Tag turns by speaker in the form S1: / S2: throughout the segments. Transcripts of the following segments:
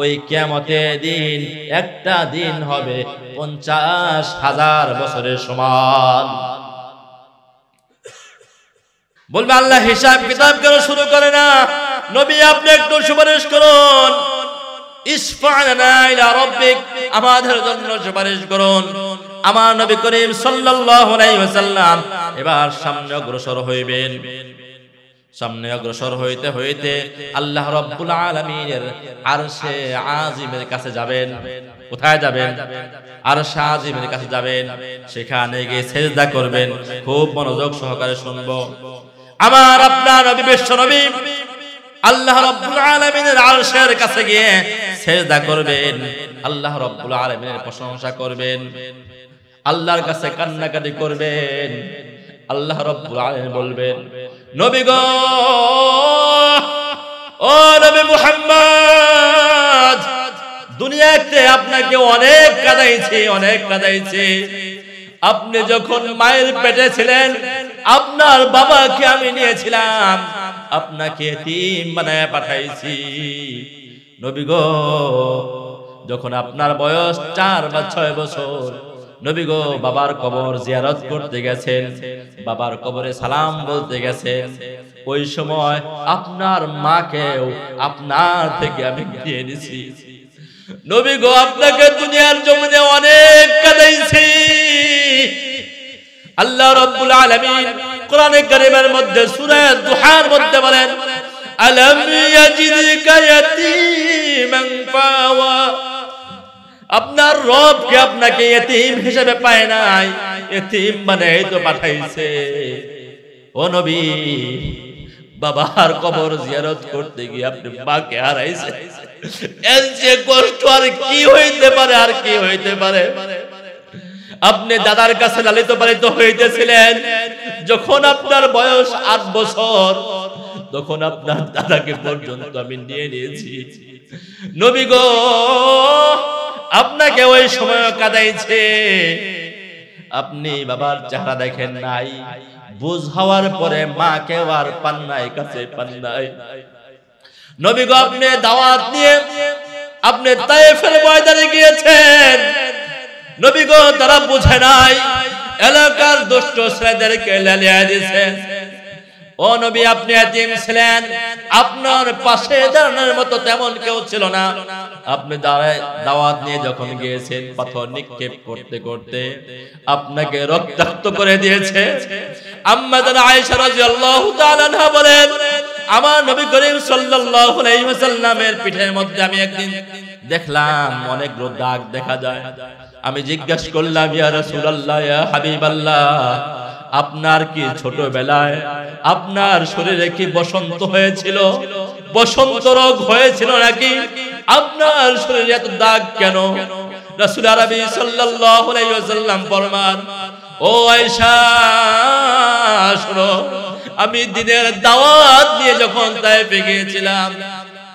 S1: ওই কিয়ামতের দিন একটা দিন হবে 50,000 বছরের সমান। বলবে আল্লাহ হিসাব কিতাব কেন শুরু করে না? নবী আপনি একটু সুপারিশ করুন, ইসফা'লানা ইলা রাব্বিক, আমাদের জন্য সুপারিশ করুন। আমার নবী করিম সাল্লাল্লাহু আলাইহি ওয়াসাল্লাম এবার সামনে অগ্রসর হইবেন। সামনে অগ্রসর হইতে হইতে আল্লাহ রাব্বুল আলামিনের আরশে আজিমের কাছে যাবেন। কোথায় যাবেন? আরশে আজিমের কাছে যাবেন। সেখানে গিয়ে সিজদা করবেন। খুব মনোযোগ সহকারে শুনবো। আমার আপনার নবী বিশ্ব নবী আল্লাহ রাব্বুল আলামিনের আরশের কাছে গিয়ে সিজদা করবেন। আল্লাহ রাব্বুল আলামিনের প্রশংসা করবেন। আল্লাহর কাছে কান্নাকাটি করবেন। আল্লাহ রাব্বুল আলামিন বলবেন, নবী গো, ও নবী মুহাম্মদ, দুনিয়াতে আপনাকে অনেক কাঁদাইছি। আপনি যখন মায়ের পেটে ছিলেন, আপনার বাবাকে আমি নিয়েছিলাম, আপনাকে এতিম বানায় পাঠাইছি। নবী গো, যখন আপনার বয়স 4 বা 6 বছর, নবী গো বাবার কবর জিয়ারত করতে গেছেন, বাবার কবরে সালাম বলতে গেছেন, ওই সময় আপনার মাকেও আপনার থেকে আমি নিয়ে নিছি। নবী গো, আপনাকে দুনিয়ার জমিনে অনেক কাঁদাইছি। আল্লাহ রাব্বুল আলামিন কোরআনে কারীমের মধ্যে সূরা দুহার মধ্যে বলেন, আলাম ইয়াজিদকা ইয়াতীমান ফাওয়া, আপনার রব কে আপনাকে এতিম হিসেবে পায় নাই, এতিম বানাই তো পাঠাইছে। ও নবী, বাবার কবর জিয়ারত করতে গিয়ে আপনি মাকে হারাইছে। এর যে কষ্ট আর কি হইতে পারে, আর কি হইতে পারে? আপনি দাদার কাছে লালিত পালিত হইতেছিলেন। যখন আপনার বয়স 8 বছর, তখন আপনার দাদাকে পর্যন্ত আমি নিয়ে নিয়েছি। নবী গো, আপনাকে ওই সময় কাঁদাইছে। আপনি বাবার চেহারা দেখেন নাই, বুঝ হওয়ার পরে মাকে আর পান নাই, কাছে পান নাই। নবী গো, আপনি দাওয়াত নিয়ে আপনি তায়েফের ময়দানে গিয়েছেন। নবী গো, তারা বুঝে নাই, এলাকার দুষ্ট ছেলেদেরকে লেলিয়ে দিয়েছেন। ও নবী, আপনি এতিম ছিলেন, আপনার পাশে দাঁড়ানোর মতো তেমন কেউ ছিল না। আপনি দাওয়াত নিয়ে যখন গিয়েছেন, পাথর নিক্ষেপ করতে করতে আপনাকে রক্তাক্ত করে দিয়েছে। আম্মা জান আয়েশা রাদিয়াল্লাহু তাআলা আনহা বলেন, আমার নবী করিম সাল্লাল্লাহু আলাইহি ওয়াসাল্লামের পিঠের মধ্যে আমি একদিন দেখলাম অনেকগুলো দাগ দেখা যায়। আমি জিজ্ঞাসা করলাম, ইয়া রাসূলুল্লাহ, ইয়া হাবিবাল্লাহ, আপনার কি ছোটবেলায় আপনার শরীরে কি বসন্ত হয়েছিল? বসন্ত রোগ হয়েছিল নাকি? আপনার শরীরে এত দাগ কেন? রাসূল আরবি সাল্লাল্লাহু আলাইহি ওয়াসাল্লাম ফরমান, ও আয়েশা শোনো, আমি দিনের দাওয়াত নিয়ে যখন তায়েফে গিয়েছিলাম,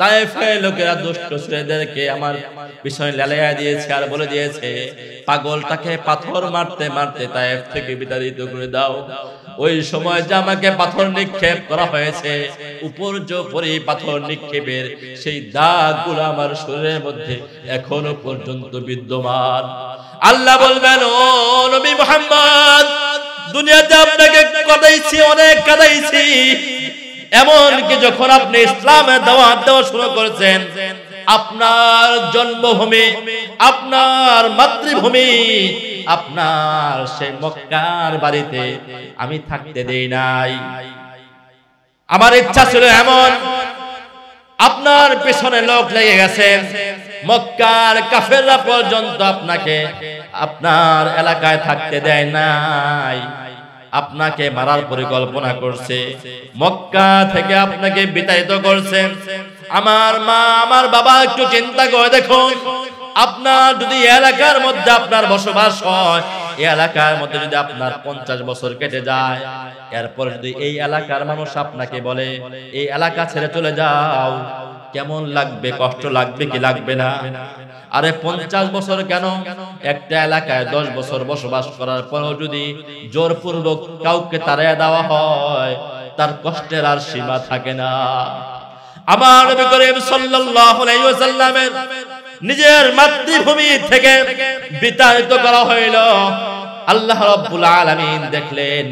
S1: তায়েফের লোকেরা দুষ্ট ছেলেদেরকে আমার পিছনে লেলিয়ে দিয়েছে আর বলে দিয়েছে, পাগলটাকে পাথর মারতে মারতে তায়েফ থেকে বিতাড়িত করে দাও। ওই সময় যে আমাকে পাথর নিক্ষেপ করা হয়েছে, উপর্যুপরি পাথর নিক্ষেপের সেই দাগগুলো আমার শরীরের মধ্যে এখনো পর্যন্ত বিদ্যমান। আল্লাহ বলবেন, ও নবী মুহাম্মদ, দুনিয়াতে আপনাকে কাঁদাইছি, অনেক কাঁদাইছি। এমনকি যখন আপনি ইসলামের দাওয়াত দেওয়া শুরু করেছেন, আপনার জন্মভূমি, আপনার মাতৃভূমি, আপনার সেই মক্কার বাড়িতে আমি থাকতে দেই নাই। আমার ইচ্ছা ছিল এমন, আপনার পেছনে লোক লেগে গেছেন, মক্কার কাফেররা পর্যন্ত আপনাকে আপনার এলাকায় থাকতে দেয় নাই, আপনাকে মারার পরিকল্পনা করছে, মক্কা থেকে আপনাকে বিতাড়িত করছে। আমার মা, আমার বাবা, একটু চিন্তা করে দেখুন, আপনার যদি এলাকার মধ্যে আপনার বসবাস হয়, এই এলাকার মধ্যে যদি আপনার 50 বছর কেটে যায়, এরপর যদি এই এলাকার মানুষ আপনাকে বলে এই এলাকা ছেড়ে চলে যাও, কেমন লাগবে? কষ্ট লাগবে কি লাগবে না? আরে 50 বছর কেন, একটা এলাকায় 10 বছর বসবাস করার পরও যদি জোরপূর্বক কাউকে তাড়িয়ে দেওয়া হয়, তার কষ্টের আর সীমা থাকে না। আমার নবী করিম সাল্লাল্লাহু আলাইহি ওয়াসাল্লামের নিজের মাতৃভূমি থেকে বিতাড়িত করা হইল। আল্লাহ রাব্বুল আলামিন দেখলেন,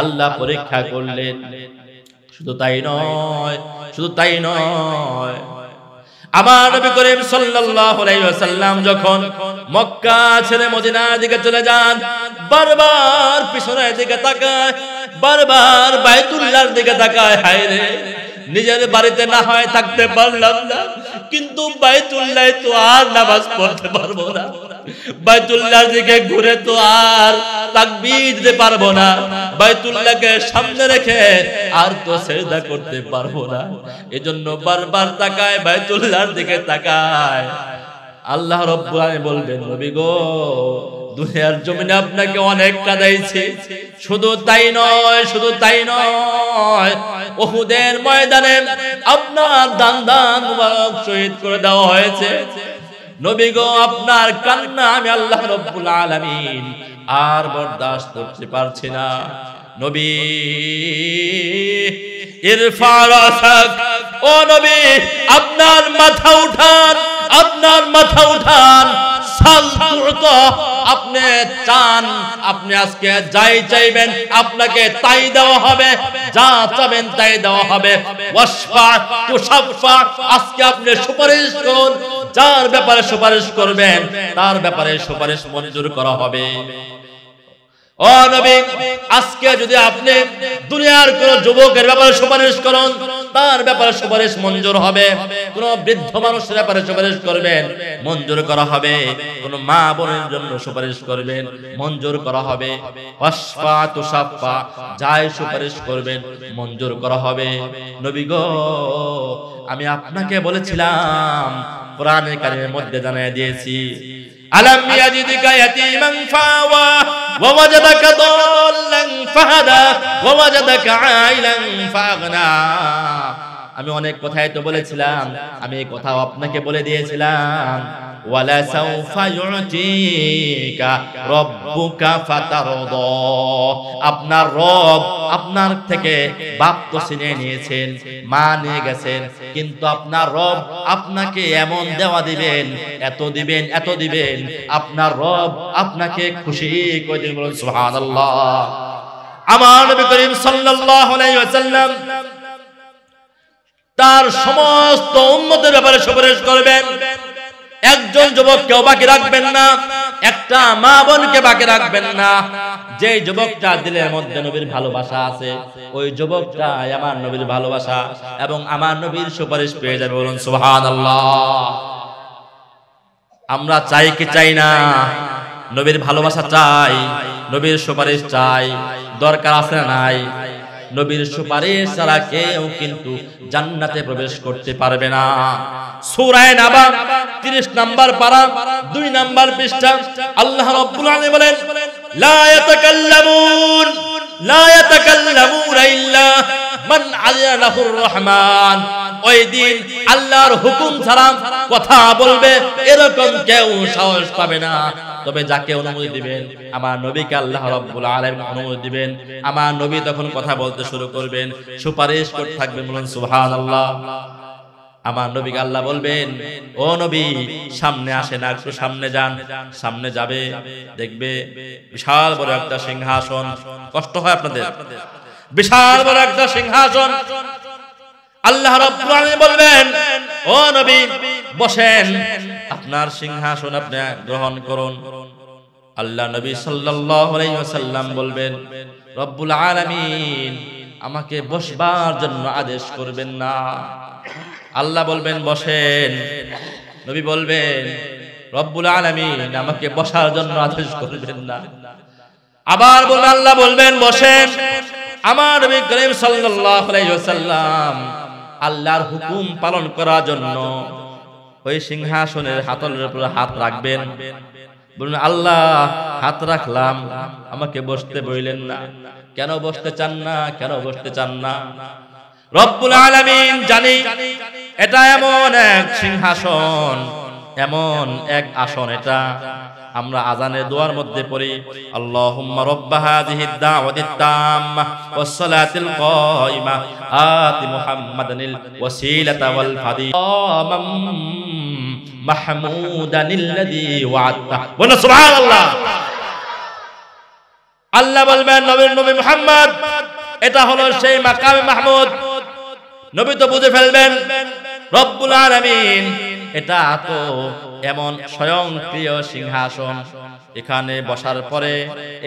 S1: আল্লাহ পরীক্ষা করলেন। শুধু তাই নয়, আমার নবী করিম সাল্লাল্লাহু আলাইহি ওয়াসাল্লাম যখন মক্কা ছেড়ে মদিনার দিকে চলে যান, বারবার পিছনের দিকে তাকায়, বারবার বাইতুল্লাহর দিকে তাকায়। হায় রে, নিজের বাড়িতে না হয় থাকতে পারলাম না, কিন্তু বাইতুল্লাহ তো আর নামাজ পড়তে পারবো না, বাইতুল্লাহর দিকে ঘুরে তো আর তাকবীর দিতে পারবো না, বাইতুল্লাহকে সামনে রেখে আর তো সিজদা করতে পারবো না। এজন্য বারবার তাকায়, বাইতুল্লাহর দিকে তাকায়। আল্লাহ রাব্বুল আলামিন বলবেন, নবী গো, দুনিয়ার জমিনে আপনাকে অনেক কাঁদাইছি। শুধু তাই নয়, উহুদের ময়দানে আপনার দান মুবারক শহীদ করে দেওয়া হয়েছে। নবী গো, আপনার কান্না আমি আল্লাহ রাব্বুল আলামিন আর বরদাস্ত করতে পারছি না। নবী, ইরফা রাসাক, ও নবী, আপনার মাথা উঠান, আপনি চান, আপনি আজকে যাই চাইবেন আপনাকে তাই দেওয়া হবে, যা চাবেন তাই দেওয়া হবে। ওয়াসফা তুশাফা, আজকে আপনি সুপারিশ করুন, যার ব্যাপারে সুপারিশ করবেন তার ব্যাপারে সুপারিশ মঞ্জুর করা হবে। ও নবী, আজকে যদি আপনি দুনিয়ার কোন যুবকের ব্যাপারে সুপারিশ করেন, তার ব্যাপারে সুপারিশ মঞ্জুর হবে। কোন বৃদ্ধ মানুষের ব্যাপারে সুপারিশ করবেন, মঞ্জুর করা হবে। কোন মা বোনের জন্য সুপারিশ করবেন, মঞ্জুর করা হবে। ওয়াসফা তুশাফা, যাই সুপারিশ করবেন মঞ্জুর করা হবে। নবী গো, আমি আপনাকে বলেছিলাম, কোরআনের কারিমের মধ্যে জানিয়ে দিয়েছি, আলাম ইয়াজিদকা ইয়াতীমান ফাওয়া ওয়া ওয়াজাদাকা দাল্লান ফাহাদা ওয়া ওয়াজাদাকা আইলান ফাগনা। আমি অনেক কথাই তো বলেছিলাম, আমি এই কথাও আপনাকে বলে দিয়েছিলাম, ওয়ালা সাউফা ইউতিকা রাব্বুকা ফাতারদা। আপনার রব আপনার থেকে বাপ তো ছিনিয়ে নিয়েছেন, মা নিয়ে গেছেন, কিন্তু আপনার রব আপনাকে এমন দেওয়া দিবেন, এত দিবেন, আপনার রব আপনাকে খুশি করে দিবেন। বলুন সুবহানাল্লাহ। আমার নবী করিম সাল্লাল্লাহু আলাইহি ওয়াসাল্লাম তার সমস্ত উম্মতের ব্যাপারে সুপারিশ করবেন। একজন যুবককেও বাকি রাখবেন না, একটা মা বোনকে বাকি রাখবেন না। যে যুবকটা দিলের মধ্যে নবীর ভালোবাসা আছে, ওই যুবকটা আমার নবীর ভালোবাসা এবং আমার নবীর সুপারিশ পেয়ে যাবে। বলুন সুবহানাল্লাহ। আমরা চাই কি চাই না? নবীর ভালোবাসা চাই, নবীর সুপারিশ চাই, দরকার আছে না নাই? নবীর সুপারিশ ছাড়া কেউ কিন্তু জান্নাতে প্রবেশ করতে পারবে না। সূরা নাবা 30 নম্বর পারা 2 নম্বর পৃষ্ঠা আল্লাহ রাব্বুল আলামিন বলেন, লা ইয়াতাকাল্লামুনা ইল্লা মান আযিনা লাহুর রহমান। ওই দিন আল্লাহর হুকুম ছাড়া কথা বলবে এরকম কেউ সাহস পাবে না। তবে যাকে অনুমতি দিবেন, আমার নবীকে আল্লাহ রাব্বুল আলামিন অনুমতি দিবেন, আমার নবী তখন কথা বলতে শুরু করবেন, সুপারিশ করতে থাকবেন। বলুন সুবহানাল্লাহ। আমার নবীকে আল্লাহ বলবেন, ও নবী, সামনে আসেন, একটু সামনে যান। সামনে যাবে, দেখবে বিশাল বড় একটা সিংহাসন। কষ্ট হয় আপনাদের? বিশাল বড় একটা সিংহাসন। আল্লাহ রাব্বুল আলামিন বলবেন, ও নবী, বসেন, আপনার সিংহাসন আপনি গ্রহণ করুন। আল্লাহ নবী সাল্লাল্লাহু আলাইহি ওয়াসাল্লাম বলবেন, রব্বুল আলামিন আমাকে বসবার জন্য আদেশ করবেন না। আল্লাহ বলবেন, বসেন। নবী বলবেন, রব্বুল আলামিন আমাকে বসার জন্য আদেশ করবেন না। আবার বলবেন, আল্লাহ বলবেন, বসেন। আমার নবী করিম সাল্লাল্লাহু আলাইহি ওয়াসাল্লাম আল্লাহর হুকুম পালন করার জন্য ওই সিংহাসনের হাতলের উপর হাত রাখবেন। বলবেন, আল্লাহ হাত রাখলাম, আমাকে বসতে বললেন না। কেন বসতে চান না? কেন বসতে চান না? রব্বুল আলামিন জানি এটা এমন এক সিংহাসন, এমন এক আসন, এটা আমরা আজানের দোয়ার মধ্যে পড়ি আল্লাহুম্মা রাব্বা হাযিহিদ দাওয়াতিত তাম্মা ওয়াস সালাতিল কায়িমা আতি মুহাম্মাদানিল ওয়াসিলাতা ওয়াল ফাদিলা মাহমুদানিল্লাযী ওয়া'আদতা বলো সুবহানাল্লাহ। আল্লাহ বলবেন নবী মুহাম্মদ এটা হলো সেই মাকামে মাহমুদ। নবী তো বুঝে ফেলবেন রব্বুল আলামিন এটা তো এমন স্বয়ংক্রিয় সিংহাসন, এখানে বসার পরে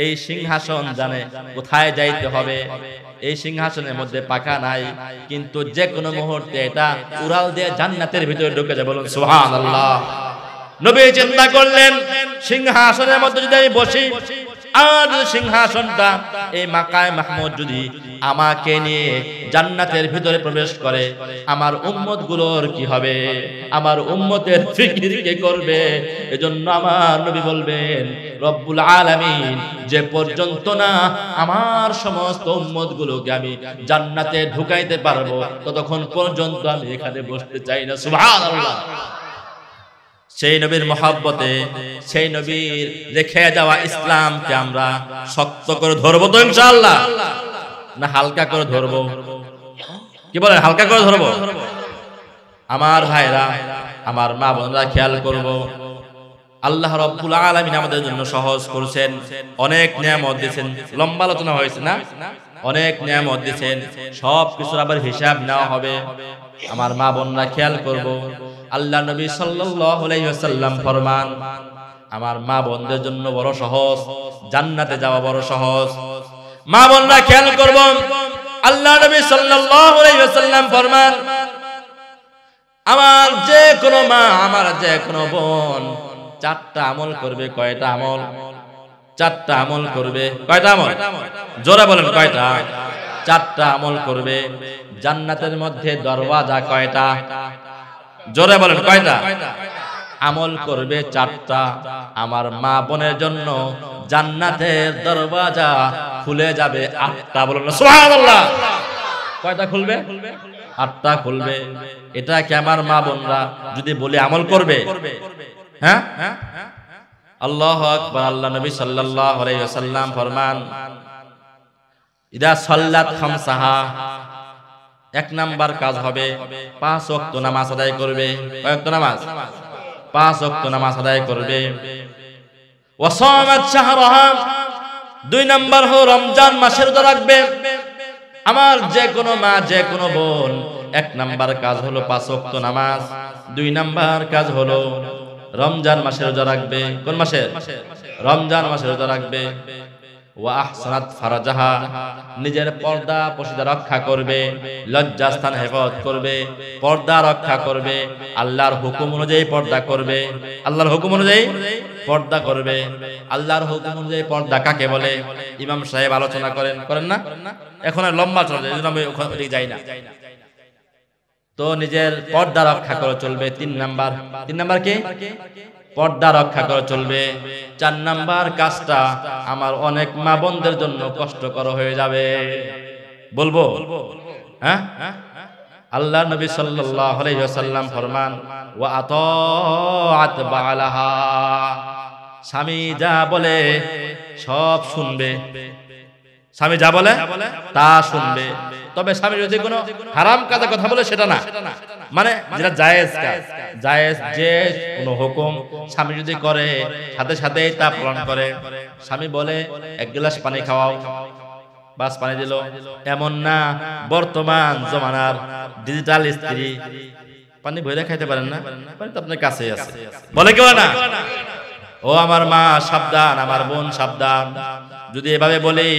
S1: এই সিংহাসন জানে কোথায় যাইতে হবে। এই সিংহাসনের মধ্যে পাখা নাই, কিন্তু যে কোনো মুহূর্তে এটা উড়াল দিয়ে জান্নাতের ভিতরে ঢুকে যাবে। বলুন সুবহানাল্লাহ। নবী চিন্তা করলেন সিংহাসনের মধ্যে যদি আমি বসি, আর সিংহাসনটা এই মাকায়ে মাহমুদ যদি আমাকে নিয়ে জান্নাতের ভিতরে প্রবেশ করে, আমার উম্মত গুলোর কি হবে? আমার উম্মতের ফিকির কে করবে? এজন্য আমার নবী বলবেন রব্বুল আলামিন যে পর্যন্ত না আমার সমস্ত উম্মত গুলোকে আমি জান্নাতে ঢুকাইতে পারবো, ততক্ষণ পর্যন্ত আমি এখানে বসতে চাই না। সুবহানাল্লাহ। সেই নবীর মহব্বতে, সেই নবীর রেখে যাওয়া ইসলামকে আমরা শক্ত করে ধরবো তো ইনশাআল্লাহ, না হালকা করে ধরবো? কি বলেন, হালকা করে ধরবো? আমার ভাইরা, আমার মা বোনরা খেয়াল করব, আল্লাহ রাব্বুল আলামিন আমাদের জন্য সহজ করেছেন, অনেক নিয়ামত দিয়েছেন। লম্বা আলোচনা হয়েছে না? অনেক নিয়ামত দিয়েছেন, সব কিছুর আবার হিসাব নেওয়া হবে। আমার মা বোনরা খেয়াল করব, আল্লাহ নবী সাল্লাল্লাহু আলাইহি ওয়াসাল্লাম ফরমান, আমার মা বোনদের জন্য বড় সহজ, জান্নাতে যাওয়া বড় সহজ। মা বোনরা খেয়াল করব, আল্লাহ নবী সাল্লাল্লাহু আলাইহি ওয়াসাল্লাম ফরমান, আমার যে কোনো মা, আমার যে কোনো বোন চারটা আমল করবে। কয়টা আমল? চারটা আমল করবে। কয়টা আমল? জোরে বলেন কয়টা? চারটা আমল করবে। জান্নাতের মধ্যে দরওয়াজা কয়টা? জোরে বলেন কয়টা? আমল করবে চারটা। আমার মা বোনের জন্য জান্নাতের দরওয়াজা খুলে যাবে আটটা। বলুন না সুবহানাল্লাহ। কয়টা খুলবে? আটটা খুলবে। এটা কি আমার মা বোনরা যদি বলে আমল করবে? হ্যাঁ, আল্লাহু আকবার। আল্লাহ নবী সাল্লাল্লাহু আলাইহি ওয়াসাল্লাম ফরমান, ইদা সাল্লাত খামসাহা, এক নাম্বার কাজ হবে 5 ওয়াক্ত নামাজ আদায় করবে। কয় ওয়াক্ত নামাজ? 5 ওয়াক্ত নামাজ আদায় করবে। ওয়া সামাত শাহরাহা, 2 নাম্বার হলো রমজান মাসের রোজা রাখবে। আমার যে কোনো মা, যে কোনো বোন, 1 নাম্বার কাজ হলো 5 ওয়াক্ত নামাজ, 2 নাম্বার কাজ হলো রমজান মাসের রোজা রাখবে। কোন মাসে? রমজান মাসের রোজা রাখবে। ওয়া আহসানাত ফারাজাহা, নিজের পর্দা পশিদা রক্ষা করবে, লজ্জাস্থান হেফাজত করবে, পর্দা রক্ষা করবে, আল্লাহর হুকুম অনুযায়ী পর্দা করবে। আল্লাহর হুকুম অনুযায়ী পর্দা করবে। আল্লাহর হুকুম অনুযায়ী পর্দা কাকে বলে? ইমাম সাহেব আলোচনা করেন না? এখন আর লম্বা চলে, এজন্য আমি ওখানে যাই না। তো নিজের পর্দা রক্ষা করে চলবে। 3 নাম্বার কি? পর্দা রক্ষা করে চলবে। 4 নাম্বার কাজটা আমার অনেক মা বোনদের জন্য কষ্টকর হয়ে যাবে। বলবো? হ্যাঁ, আল্লাহ নবী সাল্লাল্লাহু আলাইহি ওয়াসাল্লাম ফরমান, ওয়া আতাআত বালাহা, স্বামী যা বলে সব শুনবে। স্বামী যা বলে তা শুনবে। তবে স্বামী যদি কোনো হারাম কাজে কথা বলে সেটা না, মানে যেটা জায়েজ কাজ, জায়েজ যে কোনো হুকুম স্বামী যদি করে সাথে সাথেই তা পালন করে। স্বামী বলে 1 গ্লাস পানি খাওয়াও, বাস পানি দিল। এমন না বর্তমান জমানার ডিজিটাল স্ত্রী, পানি ভরে খাইতে পারেন না, পানি তো আপনার কাছেই আছে, বলে কেউ না। ও আমার মা সাবধান, আমার বোন সাবধান, যদি এভাবে বলি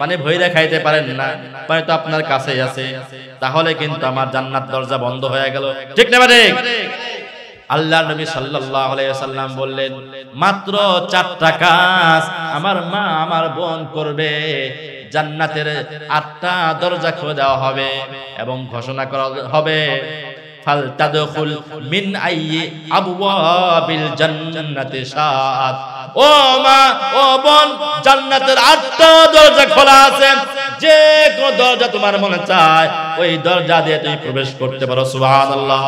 S1: পানি ভইরা খাইতে পারেন না, পানি তো আপনার কাছেই আছে, তাহলে কিন্তু আমার জান্নাত দরজা বন্ধ হয়ে গেল। ঠিক না ঠিক? আল্লাহ নবী সাল্লাল্লাহু আলাইহি ওয়াসাল্লাম বললেন, মাত্র 4টা কাজ আমার মা আমার বোন করবে, জান্নাতের 8টা দরজা খুলে দেওয়া হবে এবং ঘোষণা করা হবে, ফালতাদখুল মিন আইয়ি আবওয়াবিল জান্নাতি শাআত। ও মা, ও বোন, জান্নাতের 8টা দরজা খোলা আছে, যে কোন দরজা তোমার মনে চায় ওই দরজা দিয়ে তুমি প্রবেশ করতে পারো। সুবহানাল্লাহ।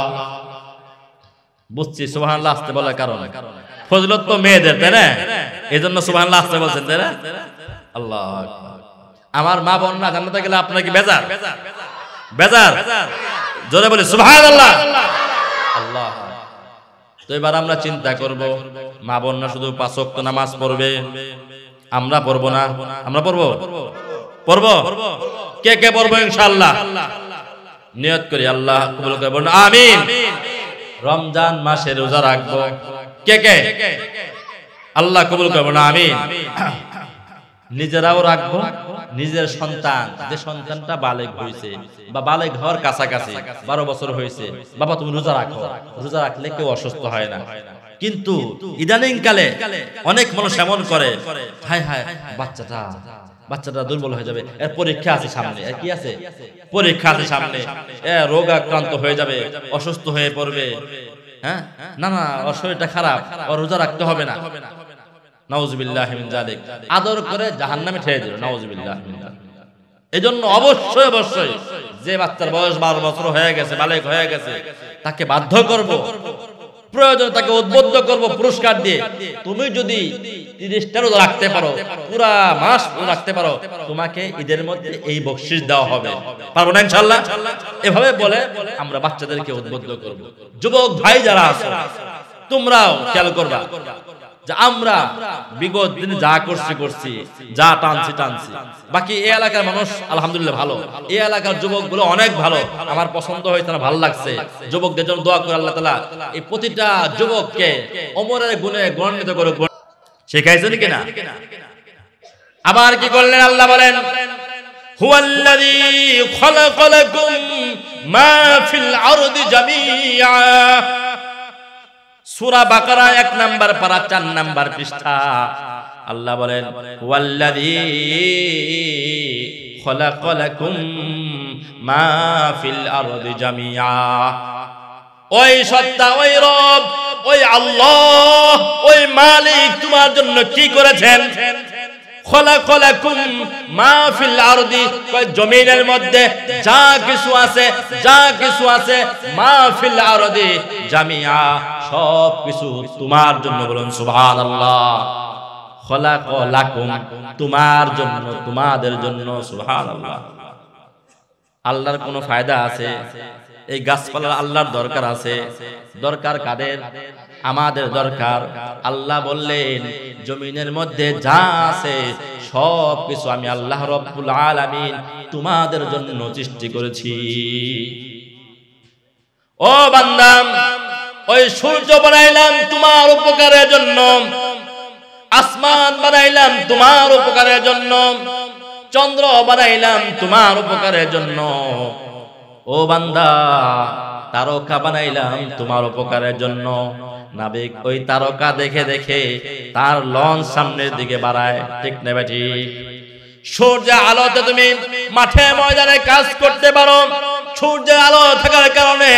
S1: বুঝছি সুবহানাল্লাহ আসতে বলার কারণ ফজিলত তো মেয়েদের, তাই না? এজন্য সুবহানাল্লাহ আসতে বলছেন, তাই না? আল্লাহু আকবার। আমার মা বোন না জান্নাতে গেলে আপনার কি বেজার? বেজার? জোরে বলি সুবহানাল্লাহ। আল্লাহ। তো এবার আমরা চিন্তা করব, মা বোন না শুধু 5 ওয়াক্ত নামাজ পড়বে, আমরা পড়বো না? আমরা পড়বো? পড়বো? কে কে পড়বো ইনশাআল্লাহ? নিয়ত করি, আল্লাহ কবুল করে বলুন আমিন। রমজান মাসে রোজা রাখবো, কে কে? আল্লাহ কবুল করে বলুন আমিন। নিজেরাও রাখবো, নিজের সন্তান, যে সন্তানটা বালেগ হয়েছে বা বালেগ হওয়ার কাছাকাছি 12 বছর হয়েছে, বাবা তুমি রোজা রাখো। রোজা রাখলে কেউ অসুস্থ হয় না। কিন্তু ইদানিং কালে অনেক মানুষ এমন করে, হায় হায় বাচ্চাটা দুর্বল হয়ে যাবে, এর পরীক্ষা আছে সামনে, কি আছে? পরীক্ষা আছে সামনে, রোগ আক্রান্ত হয়ে যাবে, অসুস্থ হয়ে পড়বে। হ্যাঁ, না না, ওর শরীরটা খারাপ, ওর রোজা রাখতে হবে না। নাউজুবিল্লাহি মিন যালিক, আদর করে জাহান্নামে ঠেলে দিল। নাউজুবিল্লাহি মিন যালিক। এজন্য অবশ্যই অবশ্যই যে বাচ্চার বয়স 12 বছর হয়ে গেছে, বালেগ হয়ে গেছে, তাকে বাধ্য করব, প্রয়োজনে তাকে উদ্বুদ্ধ করব পুরস্কার দিয়ে। তুমি যদি 30টা রোজা রাখতে পারো, পুরা মাস রাখতে পারো, তোমাকে ঈদের মধ্যে এই বকশিশ দেওয়া হবে। পারবো না ইনশাআল্লাহ? এভাবে বলে আমরা বাচ্চাদেরকে উদ্বুদ্ধ করব। যুবক ভাই যারা আছে, তোমরাও খেয়াল করবা যে আমরা বিগত দিনে যা করছি, যা টানছি, বাকি এই এলাকার মানুষ আলহামদুলিল্লাহ ভালো, এই এলাকার যুবকগুলো অনেক ভালো, আমার পছন্দ হয়েছে, ভালো লাগছে। যুবকদের জন্য দোয়া করে আল্লাহ তাআলা এই প্রতিটা যুবককে ওমরের গুণে গুণান্বিত করে শেখাইছেন কিনা? আবার কি করলেন আল্লাহ বলেন, হুয়াল্লাযী খালাকালাকুম মা ফিল আরদি জামিআ। সূরা বাকারা 1 নাম্বার পারা 4 নাম্বার পৃষ্ঠা। আল্লাহ বলেন, ওয়াল্লাযী খালাকালাকুম মা ফিল আরদি জামিআ। ওই সত্তা, ওই রব, ওই আল্লাহ, ওই মালিক তোমার জন্য কি করেছেন? খালাকালাকুম মা ফিল আরদি, জমিনের মধ্যে যা কিছু আছে, মা ফিল আরদি জামিআ, সব কিছু তোমার জন্য। বলুন সুবহানাল্লাহ। খালাকালাকুম, তোমার জন্য, তোমাদের জন্য। সুবহানাল্লাহ। আল্লাহর কোনো ফায়দা আছে? এই গাছপালা আল্লাহর দরকার আছে। দরকার কাদের? আমাদের দরকার। আল্লাহ বললেন, জমিনের মধ্যে যা আছে সব কিছু আমি আল্লাহ রব্বুল আলামিন তোমাদের জন্য সৃষ্টি করেছি। ও বান্দা, ওই সূর্য বানাইলাম তোমার উপকারের জন্য, আসমান বানাইলাম তোমার উপকারের জন্য, চন্দ্র বানাইলাম তোমার উপকারের জন্য। ও বান্দা, তারকা বানাইলাম তোমার উপকারের জন্য। নাবিক ওই তারকা দেখে দেখে তার লঞ্চ সামনের দিকে বাড়ায়, ঠিক না বেটি? সূর্যের আলোতে তুমি মাঠে ময়দানে কাজ করতে পারো। সূর্যের আলো থাকার কারণে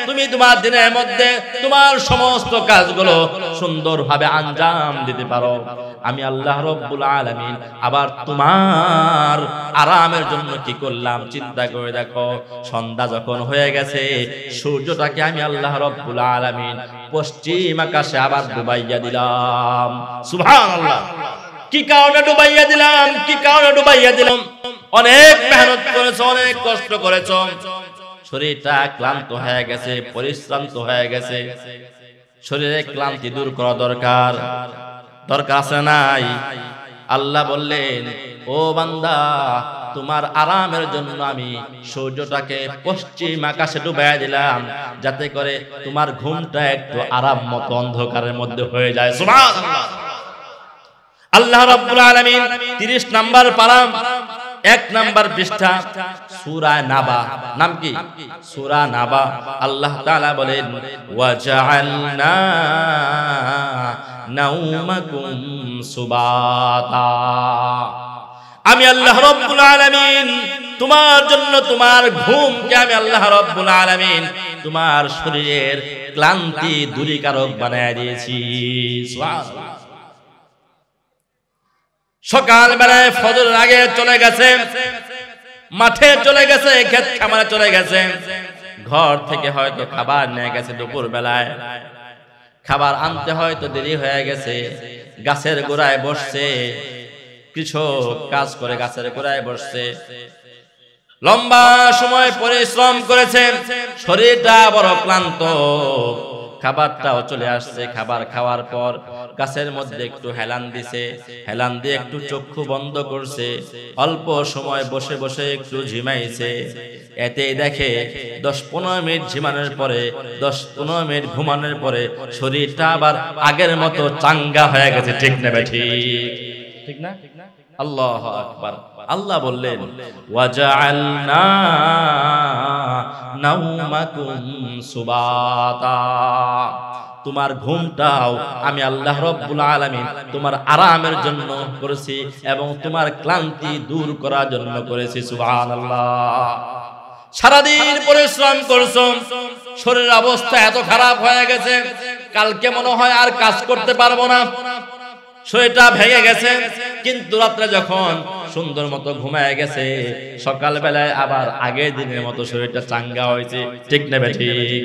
S1: তুমি তোমার দিনের মধ্যে তোমার সমস্ত কাজগুলো সুন্দরভাবে আঞ্জাম দিতে পারো। আমি আল্লাহ রব্বুল আলামিন আবার তোমার আরামের জন্য কি করলাম চিন্তা করে দেখো। সন্ধ্যা যখন হয়ে গেছে, সূর্যটাকে আমি আল্লাহ রব্বুল আলামিন পশ্চিম আকাশে আবার ডুবাইয়া দিলাম। সুবহানাল্লাহ। কি কারণে ডুবাইয়া দিলাম? কি কারণে ডুবাইয়া দিলাম? অনেক মেহনত করেছো, অনেক কষ্ট করেছো, শরীরটা ক্লান্ত হয়ে গেছে, পরিশ্রান্ত হয়ে গেছে। শরীরে ক্লান্তি দূর করা দরকার, দরকার আছে নাই? আল্লাহ বললেন, ও বান্দা, তোমার আরামের জন্য আমি সূর্যটাকে পশ্চিম আকাশে ডুবাইয়া দিলাম, যাতে করে তোমার ঘুমটা একটু আরাম মতো অন্ধকারের মধ্যে হয়ে যায়। সুবহানাল্লাহ। আল্লাহ রাব্বুল আলামিন 30 নাম্বার পারা 1 নাম্বার পৃষ্ঠা, সূরা নাবা। নাম কি? সূরা নাবা। আল্লাহ তাআলা বলেন, ওয়াজআলনা নাওমাকুম সুবাতা। আমি আল্লাহ রাব্বুল আলামিন তোমার জন্য তোমার ঘুমকে আমি আল্লাহ রাব্বুল আলামিন তোমার শরীরের ক্লান্তি দূরীকারক বানায় দিয়েছি। সুবহানাল্লাহ। সকাল বেলায় ফজরের আগে চলে গেছে, মাঠে চলে গেছে, ক্ষেত খামারে চলে গেছে, ঘর থেকে হয়তো খাবার নিয়ে গেছে দুপুর বেলায়। খাবার আনতে হয়তো দেরি হয়ে গেছে, গাছের গোড়ায় বসছে, কৃষক কাজ করে গাছের গোড়ায় বসছে, লম্বা সময় পরিশ্রম করেছে, শরীরটা বড় ক্লান্ত, খাবারটাও চলে আসছে। খাবার খাওয়ার পর গাছের মধ্যে একটু হেলান দিছে, হেলান দিয়ে একটু চক্ষু বন্ধ করছে, অল্প সময় বসে বসে একটু ঝিমাইছে। এতেই দেখে 10-15 মিনিট ঝিমানোর পরে, 10-15 মিনিট ঘুমানোর পরে শরীরটা আবার আগের মতো চাঙ্গা হয়ে গেছে। ঠিক না বেঠিক? ঠিক না? আল্লাহু আকবার। আল্লাহ বললেন ওয়াজআলনা নাওমাকুম সুবাতা, তোমার ঘুমটাও আমি আল্লাহ রাব্বুল আলামিন তোমার আরামের জন্য করেছি এবং তোমার ক্লান্তি দূর করার জন্য করেছি। সুবহানাল্লাহ। সারাদিন পরিশ্রম করছো, শরীরের অবস্থা এত খারাপ হয়ে গেছে, কালকে মনে হয় আর কাজ করতে পারবো না, শরীরটা ভেঙে গেছে, কিন্তু রাত্রে যখন সুন্দর মতো ঘুমায় গেছে, সকাল বেলায় আবার আগের দিনের মতো শরীরটা চাঙ্গা হয়েছে। ঠিক না ঠিক?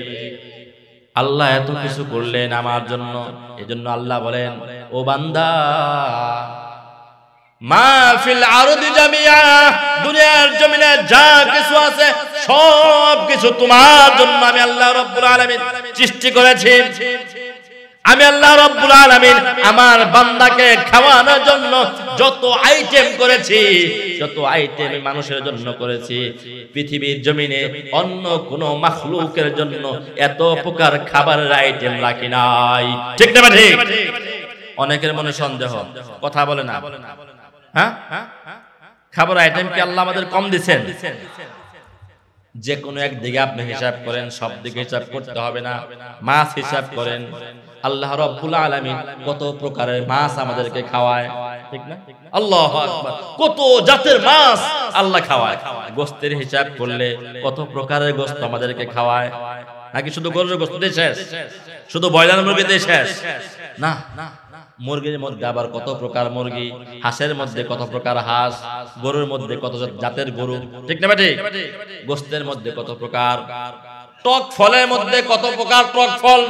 S1: আল্লাহ এত কিছু করলেন আমার জন্য। এজন্য আল্লাহ বলেন, ও বান্দা, মা ফিল আরদি জামিআ, দুনিয়ার জমিনে যা কিছু আছে সব কিছু তোমার জন্য আমি আল্লাহ রাব্বুল আলামিন সৃষ্টি করেছি। আমি আল্লাহ রাব্বুল আলামিন আমার বান্দাকে খাওয়ানোর জন্য যত আইটেম করেছি, যত আইটেম মানুষের জন্য করেছি, পৃথিবীর জমিনে অন্য কোন মাখলুকের জন্য এত প্রকার খাবারের আইটেম রাখি নাই। ঠিক না ঠিক? অনেকের মনে সন্দেহ, কথা বলে না। হ্যাঁ, খাবার আইটেম কি আল্লাহ আমাদের কম দিবেন? যে কোনো একদিকে আপনি হিসাব করেন, সব দিকে হিসাব করতে হবে না। মাছ হিসাব করেন, আল্লাহ রাব্বুল আলামিন কত প্রকারের মাছ আমাদেরকে খাওয়ায়। ঠিক না? আল্লাহু আকবার। কত জাতের মাছ আল্লাহ খাওয়ায়। গোশতের হিসাব করলে কত প্রকারের গোশত আমাদেরকে খাওয়ায়। নাকি শুধু গরুর গোশত দিয়ে শেষ? শুধু ব্রয়লার মুরগি দিয়ে শেষ? না, মুরগির মধ্যে আবার কত প্রকার মুরগি, হাঁসের মধ্যে কত প্রকার হাঁস, গরুর মধ্যে কত জাতের গরু। ঠিক না ঠিক? গোশতের মধ্যে কত প্রকার, টক ফলের মধ্যে কত প্রকার টক ফল,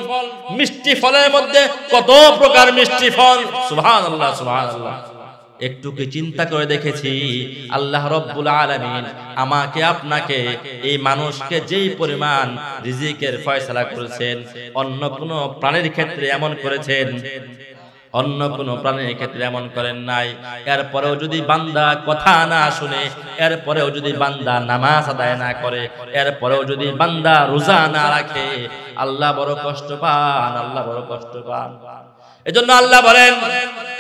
S1: মিষ্টি ফলের মধ্যে কত প্রকার মিষ্টি ফল। সুবহানাল্লাহ, সুবহানাল্লাহ। একটু কি চিন্তা করে দেখেছি আল্লাহ রাব্বুল আলামিন আমাকে আপনাকে, এই মানুষকে যেই পরিমাণ রিজিকের ফয়সালা করেছেন, অন্য কোন প্রাণীর ক্ষেত্রে এমন করেছেন, অন্য কোন প্রাণীর ক্ষেত্রে এমন করেন নাই। এরপরেও যদি বান্দা কথা না শুনে, এরপরেও যদি বান্দা নামাজ আদায় না করে, এরপরেও যদি বান্দা রোজা না রাখে, আল্লাহ বড় কষ্ট পান, আল্লাহ বড় কষ্ট পান। এজন্য আল্লাহ বলেন,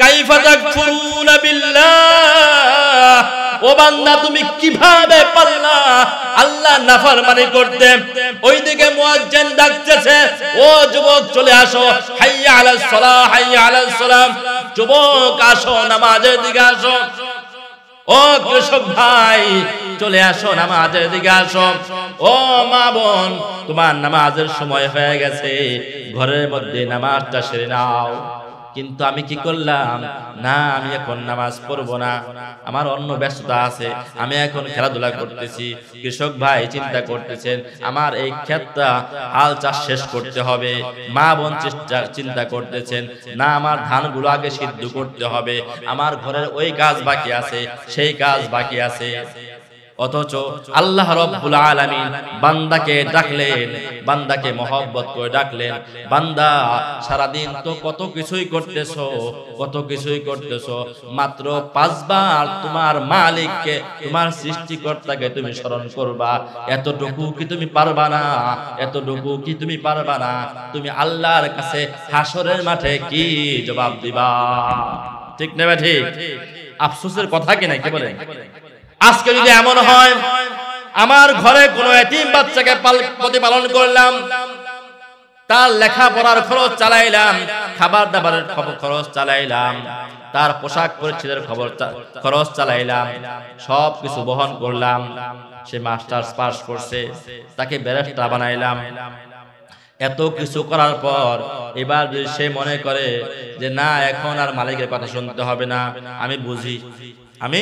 S1: কাইফা তাকফুরুনা বিল্লাহ, ও বান্দা তুমি কিভাবে পারলা আল্লাহ নাফরমানি করতে? ওইদিকে মুয়াজ্জিন ডাকতেছে, ও যুবক চলে আসো, হাইয়া আলাস সালাহ, হাইয়া আলাস সালাম, যুবক আসো নামাজের দিকে আসো, ও কৃষক ভাই চলে আসো নামাজের দিকে আসো, ও মা বোন তোমার নামাজের সময় হয়ে গেছে, ঘরের মধ্যে নামাজটা সেরে নাও। কিন্তু আমি কি করলাম? না, আমি এখন নামাজ পড়বো না, আমার অন্য ব্যস্ততা আছে, আমি এখন খেলাধুলা করতেছি। কৃষক ভাই চিন্তা করতেছেন আমার এই ক্ষেতটা হাল চাষ শেষ করতে হবে, মা বোন চিন্তা করতেছেন না আমার ধানগুলো আগে সিদ্ধ করতে হবে, আমার ঘরের ওই কাজ বাকি আছে, সেই কাজ বাকি আছে। অথচ আল্লাহ রাব্বুল আলামিন বান্দাকে ডাকলেন, বান্দাকে মহব্বত করে ডাকলেন, বান্দা সারাদিন তো কত কিছুই করতেছো, কত কিছুই করতেছো, মাত্র 5 বার তোমার মালিককে, তোমার সৃষ্টিকর্তাকে তুমি স্মরণ করবা, এতটুকু কি তুমি পারবা না? এতটুকু কি তুমি পারবা না? তুমি আল্লাহর কাছে হাসরের মাঠে কি জবাব দিবা? ঠিক না ঠিক? আফসোসের কথা কি নাই, কে বলেন? আজকে যদি এমন হয় আমার ঘরে কোনো এতিম বাচ্চাকে প্রতিপালন করলাম, তার লেখাপড়ার খরচ চালাইলাম, খাবার দাবারের খরচ চালাইলাম, তার পোশাক পরিচ্ছদের খরচ চালাইলাম, সব কিছু বহন করলাম, সে মাস্টার্স পাস করছে, তাকে ব্যারিস্টার বানাইলাম, এত কিছু করার পর এবার যদি সে মনে করে যে না এখন আর মালিকের কথা শুনতে হবে না, আমি বুঝি, আমি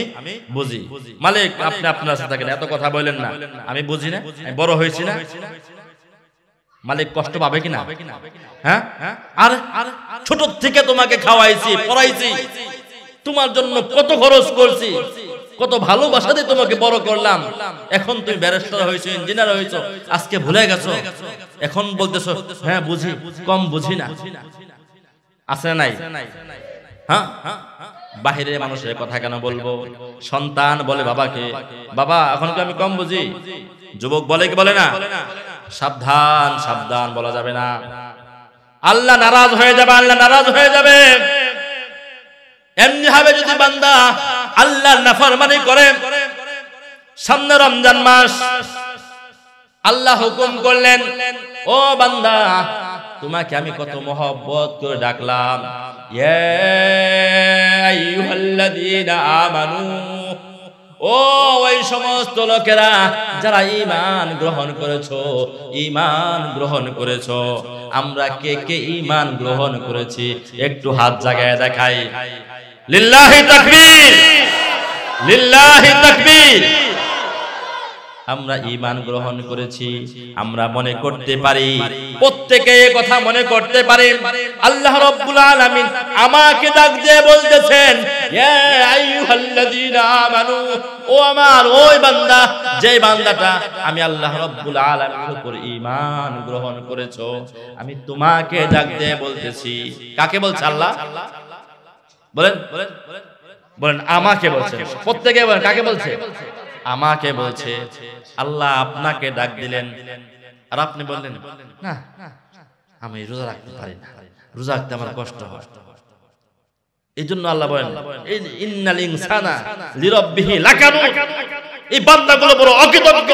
S1: বুঝি, মালিক আপনি আপনার সাথে থাকেন, এত কথা বলেন না, আমি বুঝি না, আমি বড় হয়েছি না, মালিক কষ্ট পাবে কিনা? হ্যাঁ, আর ছোট থেকে তোমাকে খাওয়াইছি, পড়াইছি, তোমার জন্য কত খরচ করছি, কত ভালোবাসা দিয়ে তোমাকে বড় করলাম। এখন তুমি ব্যারিস্টার হয়েছো, ইঞ্জিনিয়ার হয়েছো, আজকে ভুলে গেছো। এখন বলতেছো হ্যাঁ বুঝি, কম বুঝি না। আছে নাই? হ্যাঁ, বাহিরের মানুষের কথা কেন বলবো? সন্তান বলে বাবাকে, বাবা এখন কি আমি কম বুঝি? যুবক বলে কি বলে না? সাবধান, সাবধান বলা যাবে না। আল্লাহ নারাজ হয়ে যাবে, আল্লাহ নারাজ হয়ে যাবে। এমনি ভাবে যদি বান্দা আল্লাহর নাফরমানি করে, সামনে রমজান মাস, আল্লাহ হুকুম করলেন, ও বান্দা তোমাকে আমি কত মহব্বত করে ডাকলাম, ইয়া আইয়ুহাল্লাযীনা আমানু, ও ওই সমস্ত লোকেরা যারা ঈমান গ্রহণ করেছো, ঈমান গ্রহণ করেছো। আমরা কে কে ঈমান গ্রহণ করেছি একটু হাত জাগায় দেখাই। লিল্লাহি তাকবীর, লিল্লাহি তাকবীর। আমরা ঈমান গ্রহণ করেছি। আমরা মনে করতে পারি, প্রত্যেকে এই কথা মনে করতে পারে, আল্লাহ রাব্বুল আলামিন আমাকে ডাক দিয়ে বলতেছেন, ইয়া আইয়ুহাল্লাযীনা আমানু, ও আমার ওই বান্দা, যে বান্দাটা আমি আল্লাহ রাব্বুল আলামিনের উপর ঈমান গ্রহণ করেছো, আমি তোমাকে ডাক দিয়ে বলতেছি। কাকে বলছে? আল্লাহ। বলেন বলেন, আমাকে বলছে। প্রত্যেকে বলেন, কাকে বলছে? আমাকে বলছে। আল্লাহ আপনাকে ডাক দিলেন, আর আপনি বললেন না আমি রোজা রাখতে পারি না, রোজা রাখতে আমার কষ্ট হয়। এই জন্য আল্লাহ বলেন, ইন্নাল ইনসানা লিরাব্বিহি লাকানুত, এই বান্দাগুলো বড় অকৃতজ্ঞ।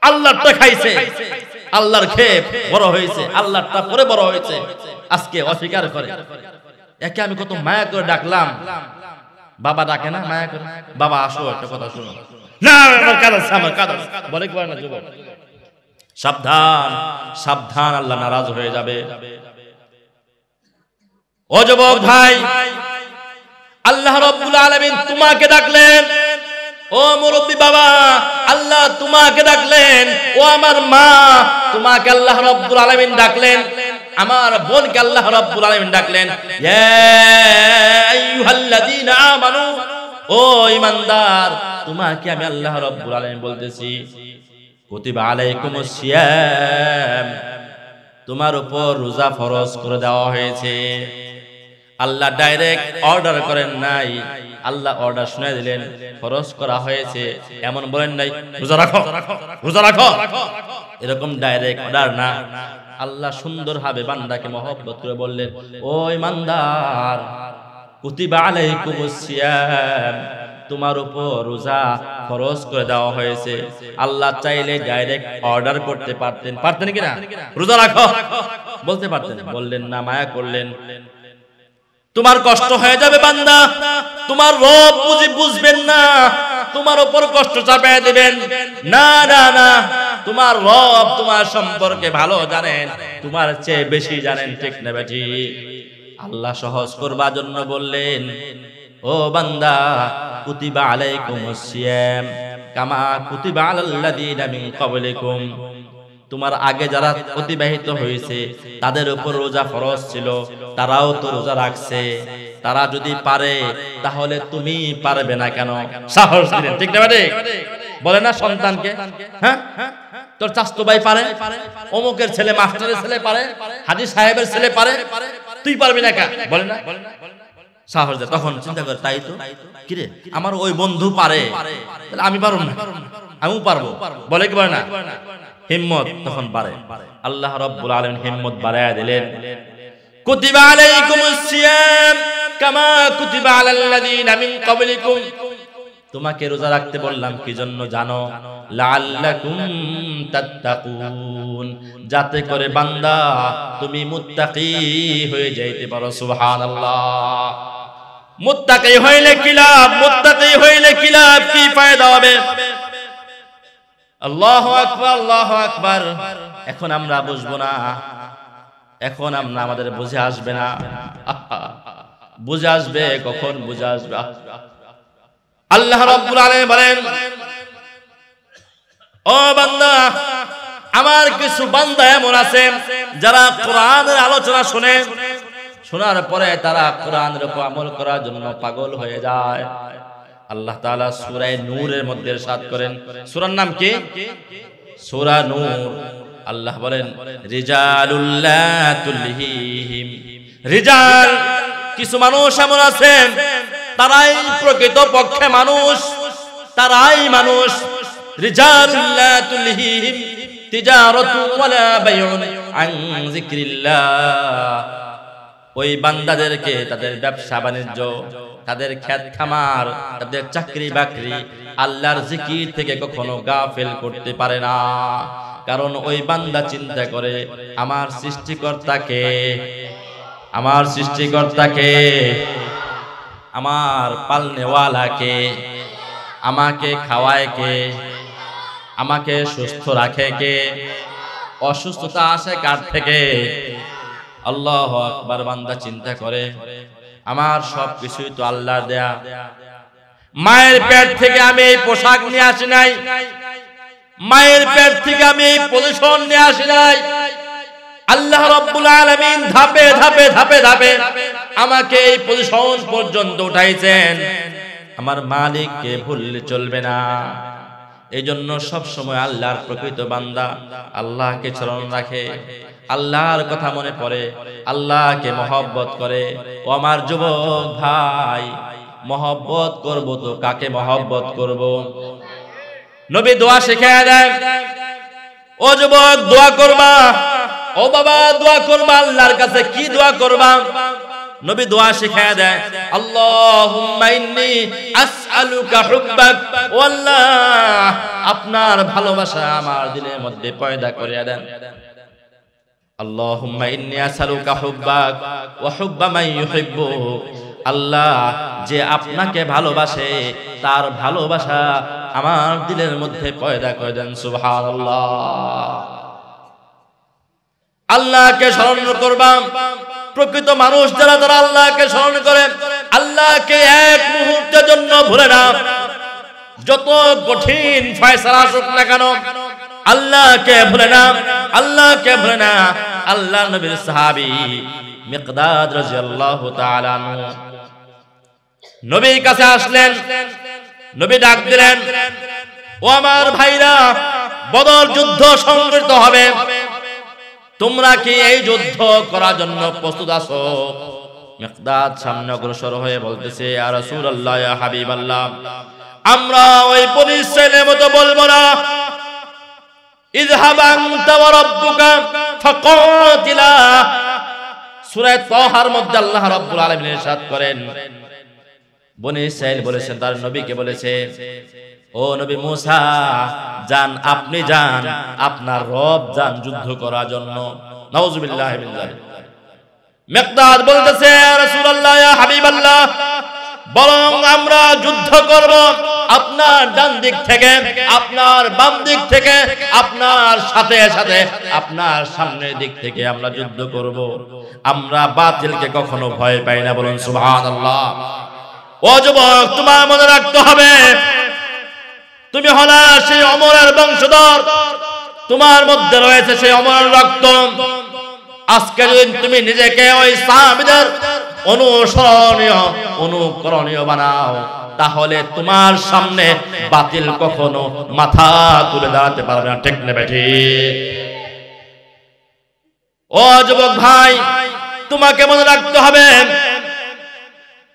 S1: আল্লাহরটা খাইছে, আল্লাহর খেয়ে বড় হয়েছে, আল্লাহরটা পরে বড় হয়েছে, আজকে অস্বীকার করে। একে আমি কত মায়া করে ডাকলাম, বাবা ডাকে না মায়া করে, বাবা আসো একটা কথা শুনো, না আমার কাজ আছে, আমার কাজ আছে বলে কি না যুবক? সাবধান, সাবধান, আল্লাহ নারাজ হয়ে যাবে। ও যুবক ভাই, আল্লাহ রাব্বুল আলামিন তোমাকে ডাকলেন। ও মুরব্বি বাবা, আল্লাহ তোমাকে ডাকলেন। ও আমার মা, তোমাকে আল্লাহ রাব্বুল আলামিন ডাকলেন। আমার বোনকে আল্লাহ রাব্বুল আলামিন ডাকলেন, ইয়া আইয়ুহাল্লাযীনা আমানু, ও ঈমানদার, তোমাকে আমি আল্লাহ রাব্বুল আলামিন বলতেছি, কুতিবা আলাইকুমুস সিয়াম, তোমার উপর রোজা ফরজ করে দেওয়া হয়েছে। আল্লাহ ডাইরেক্ট অর্ডার করেন নাই, আল্লাহ অর্ডার শুনে দিলেন, ফরজ করা হয়েছে, এমন বলেন নাই রোজা রাখো, রোজা রাখো, এরকম ডাইরেক্ট অর্ডার না। আল্লাহ সুন্দরভাবে বান্দাকে মহব্বত করে বললেন, ও ঈমানদার, কুতিবা আলাইকুমুস সিয়াম, তোমার উপর রোজা ফরজ করে দেওয়া হয়েছে। আল্লাহ চাইলে ডাইরেক্ট অর্ডার করতে পারতেন, পারতেন কিনা? রোজা রাখো বলতে পারতেন, বললেন না, মায়া করলেন। তোমার কষ্ট হয়ে যাবে বান্দা, তোমার রব বুঝবেন না, তোমার উপর কষ্ট চাপিয়ে দিবেন। না না না, তোমার রব তোমার সম্পর্কে ভালো জানেন, তোমার চেয়ে বেশি জানেন, ঠিক না বেঠি? আল্লাহ সহজ করবার জন্য বললেন, ও বান্দা, কুতিবা আলাইকুমুস সিয়াম কামা কুতিবা আলাল্লাযীনা মিন ক্বাবলিকুম, তোমার আগে যারা অতিবাহিত হয়েছে তাদের উপর রোজা ফরজ ছিল, তারাও তো রোজা রাখছে, তারা যদি পারে তাহলে তুমি পারবে না কেন? সাহস দিলেন, ঠিক না বেঠি? বলে না সন্তানকে, হ্যাঁ তোর চাচতো ভাই পারে, অমুকের ছেলে মাস্টারের ছেলে পারে, হাজী সাহেবের ছেলে পারে, তুই পারবি না কেন? বলে না, সাহস দেয়। তখন চিন্তা করে, তাই তো, কিরে আমার ওই বন্ধু পারে, তাহলে আমি পারবো না, আমিও পারবো, বলে কি বলে না? হিম্মত তখন বাড়ে। আল্লাহ রাব্বুল আলামিন হিম্মত বাড়ায়া দিলেন, কুতিবা আলাইকুমুস সিয়াম কামা কুতিবা আলাল্লাযীনা মিন ক্বাবলিকুম, তোমাকে রোজা রাখতে বললাম কি জন্য জানো? লাআল্লাকুম তাত্তাকুন, যাতে করে বান্দা তুমি মুত্তাকি হয়ে যাইতে পারো। সুবহানাল্লাহ। মুত্তাকি হইলে কি লাভ? মুত্তাকি হইলে কি লাভ? কি ফায়দা হবে? আল্লাহু আকবার, আল্লাহু আকবার। এখন আমরা বুঝবো না, এখন আমরা আমাদের বুঝে আসবে না। বুঝে আসবে কখন? বুঝে আসবে। আল্লাহ রাব্বুল আলামিন বলেন, ও বান্দা, আমার কিছু বান্দা এমন আছে যারা কোরআনের আলোচনা শুনে, শোনার পরে তারা কোরআনের উপর আমল করার জন্য পাগল হয়ে যায়। আল্লাহ তাআলা সূরা নূরের মধ্যে ইরশাদ করেন, সূরার নাম কি? সূরা নূর। আল্লাহ বলেন রিজালুল লা তুলহিহিম, রিজাল কিছু মানুষ এমন আছে তারাই প্রকৃত পক্ষে মানুষ, তারাই মানুষ। রিজালুল লা তুলহিহিম তিজারাতু ওয়ালা বাইউন আন যিকরিল্লাহ, ওই বান্দাদেরকে তাদের ব্যবসা বাণিজ্য, তাদের ক্ষেত খামার, তাদের চাকরি বাকরি আল্লাহর জিকির থেকে কখনো গাফেল করতে পারে না। কারণ ওই বান্দা চিন্তা করে আমার সৃষ্টিকর্তাকে, আমার সৃষ্টিকর্তাকে, আমার পালনেওয়ালাকে, আমাকে খাওয়ায় কে, আমাকে সুস্থ রাখে কে, অসুস্থতা আসে কার থেকে? আল্লাহু আকবার। বান্দা চিন্তা করে আমার সবকিছুই তো আল্লাহর দেয়া। মায়ের পেট থেকে আমি এই পোশাক নিয়ে আসি নাই, মায়ের পেট থেকে আমি এই পজিশন নিয়ে আসি নাই। আল্লাহ রাব্বুল আলামিন ধাপে ধাপে ধাপে ধাপে আমাকে এই পজিশন পর্যন্ত উঠাইছেন। আমার মালিককে ভুললে চলবে না। এই জন্য সব সময় আল্লাহর প্রকৃত বান্দা আল্লাহকে স্মরণ রাখে, আল্লাহর কথা মনে পড়ে, আল্লাহকে মহব্বত করে। ও আমার যুবক ভাই, মহব্বত করব তো কাকে মহব্বত করব? নবী দোয়া শিখিয়ে দেন, ও যুবক দোয়া করবা, ও বাবা দোয়া করবা। আল্লাহর কাছে কি দোয়া করবা? নবী দোয়া শিখিয়ে দেন, আল্লাহুম্মা ইন্নী আসআলুকা হুব্বাক, ও আল্লাহ আপনার ভালোবাসা আমার দিলের মধ্যে পয়দা করে দেন। আল্লাহুম্মা ইন্নী আসআলুকা হুব্বাক ওয়া হুব্বা মান ইউহিব্বুক, আল্লাহ যে আপনাকে ভালোবাসে তার ভালোবাসা আমার দিলের মধ্যে পয়দা করে দেন। সুবহানাল্লাহ। আল্লাহকে স্মরণ করবা। প্রকৃত মানুষ যারা তারা আল্লাহকে স্মরণ করে, আল্লাহকে এক মুহূর্তের জন্য ভুলে না। যত কঠিন ফয়সালা আসুক না কেন আল্লাহকে ভুলে না, আল্লাহকে ভুলে না। আল্লাহ নবীর সাহাবী মিকদাদ রাদিয়াল্লাহু তাআলা আনহু নবীর কাছে আসলেন, নবী ডাক দিলেন, ও আমার ভাইরা, বদর যুদ্ধ সংঘটিত হবে, তোমরা কি এই যুদ্ধ করার জন্য প্রস্তুত আছো? মিকদাদ সামনে অগ্রসর হয়ে বলতেছে, ইয়া রাসূলুল্লাহ, ইয়া হাবিবাল্লাহ, আমরা ওই বনী ইসরাঈলের মতো বলবো না, ইযহাব আনতা ওয়া রাব্বুকা ফাকাতিলা। সূরা তাহার মধ্যে আল্লাহ রাব্বুল আলামিন ইরশাদ করেন, বনী ইসরাঈল বলেছেন তার নবীকে বলেছে, ও নবী মুসা যান, আপনি যান, আপনার রব যান যুদ্ধ করার জন্য। নাউযুবিল্লাহি মিন যালিক। মিকদাদ বলতেছে, ইয়া রাসূলুল্লাহ, ইয়া হাবিবাল্লাহ, বরং আমরা যুদ্ধ করব আপনার ডান দিক থেকে, আপনার বাম দিক থেকে, আপনার সাথে সাথে আপনার সামনের দিক থেকে আমরা যুদ্ধ করব। আমরা বাতিলকে কখনো ভয় পাই না। বলুন সুবহানাল্লাহ। ও যুবক, তোমার মনে রাখতে হবে তুমি হলা সেই অমরের বংশধর, তোমার মধ্যে রয়েছে সেই অমরের রক্ত। আজকে যদি তুমি নিজেকে ওই সাহাবীদের অনুসরণীয় অনুকরণীয় বানাও, তাহলে তোমার সামনে বাতিল কখনো মাথা তুলে দাঁড়াতে পারবে না। ঠিক না বেঠি? ও যুবক ভাই, তোমাকে মনে রাখতে হবে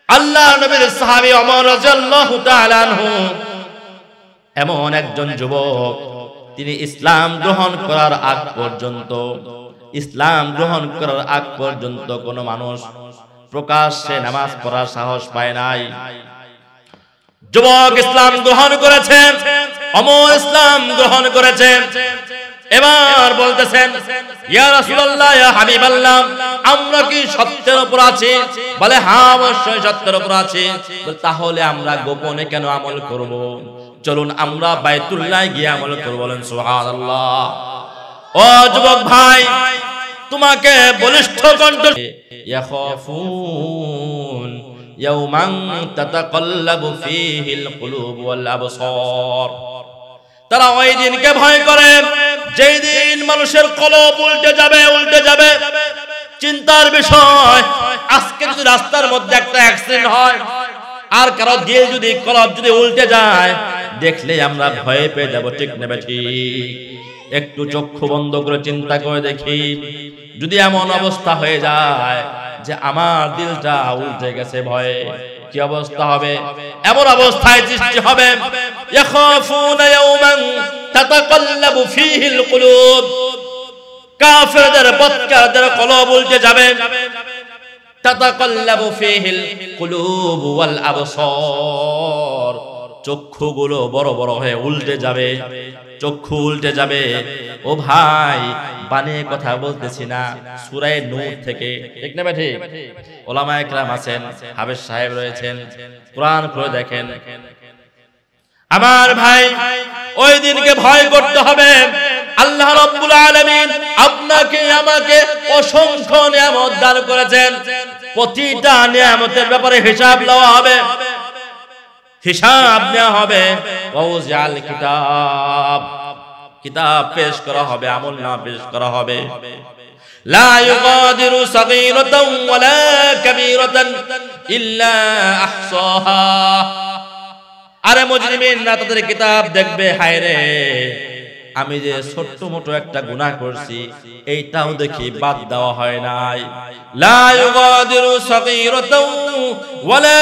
S1: আল্লাহ নবীর সাহাবী ওমর রাদিয়াল্লাহু তাআলা আনহু এমন একজন যুবক, তিনি ইসলাম গ্রহণ করার আগ পর্যন্ত, ইসলাম গ্রহণ করার আগ পর্যন্ত কোনো মানুষ প্রকাশ্যে নামাজ পড়ার সাহস পায় নাই। যুবক ইসলাম গ্রহণ করেছেন, ওমর ইসলাম গ্রহণ করেছেন। এবার বলতেছেন, ইয়া রাসূলুল্লাহ, ইয়া হাবিবাল্লাহ, আমরা কি সত্যের উপর আছি? বলে হ্যাঁ, অবশ্যই সত্যের উপর আছি। তাহলে আমরা গোপনে কেন আমল করব? চলুন আমরা বাইতুল্লাহ গিয়ে আমল করব। বলেন সুবহানাল্লাহ। ও যুবক ভাই, তোমাকে বলিষ্ঠ কণ্ঠ, ইয়াখাফুন ইয়াওমান তাতাকাল্লাবু ফীহিল কুলুব ওয়াল আবসার, তারা ওই দিনকে ভয় করে যেই দিন মানুষের কলব উল্টে যাবে। চিন্তার বিষয়, আজকে যদি রাস্তার মধ্যে একটা অ্যাক্সিডেন্ট হয় আর কারো দিয়ে যদি কলব যদি উল্টে যায়, দেখলে আমরা ভয় পেয়ে যাব, ঠিক না ঠিক? একটু চক্ষু বন্ধ করে চিন্তা করে দেখি, যদি এমন অবস্থা হয়ে যায় যে আমার দিলটা উল্টে গেছে ভয়ে, কি অবস্থা হবে? এমন অবস্থায় সৃষ্টি হবে ইয়াখাফুনা ইয়াওমান তাতাকাল্লাবু ফীহিল কুলুব, কাফেরদের বদকারদের কলব উল্টে যাবে। তাতাকাল্লাবু ফীহিল কুলুব ওয়াল আবসার, চক্ষুগুলো বড় বড় হয়ে উল্টে যাবে, চক্ষু উল্টে যাবে। ও ভাই, বানিয়ে কথা বলতেছি না, সূরা নূর থেকে, ঠিক না ঠিক? ওলামায়ে কেরাম আছেন, হাফেজ সাহেব রয়েছেন, কোরআন খুলে দেখেন। আমার ভাই, ওই দিনকে ভয় করতে হবে। আল্লাহ রাব্বুল আলামিন আপনাকে আমাকে অসংখ্য নিয়ামত দান করেছেন, প্রতিটা নিয়ামতের ব্যাপারে হিসাব নেওয়া হবে, হিসাব নেওয়া হবে। ওয়াউজিআল কিতাব, কিতাব পেশ করা হবে, আমলনামা পেশ করা হবে। লা ইউগাদিরু সাগীরাতান ওয়ালা কাবীরাতান ইল্লা আহসাহা। আরে মুজরিমিন না তাদের কিতাব দেখবে, হায় রে আমি যে ছোট্ট মোটো একটা গুনাহ করছি এইটাও দেখি বাদ দেওয়া হয় নাই। লা ইউগাদিরু সাগীরাতান ওয়ালা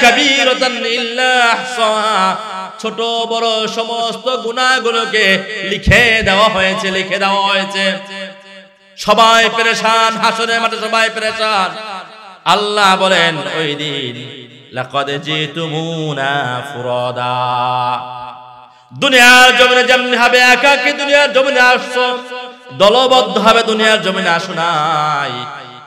S1: কাবীরাতান ইল্লা আহসাহা, ছোট বড় সমস্ত গুনাহগুলোকে লিখে দেওয়া হয়েছে। সবাই পেরেশান, হাসরের মাঠে সবাই পেরেশান। আল্লাহ বলেন ওই দিন লাকাদ জিতুমুনা ফুরাদা, দুনিয়ার জমিনে যেমনি হবে একাকী দুনিয়ার জমিনে আসছো, দলবদ্ধ হবে দুনিয়ার জমিনে আসো নাই।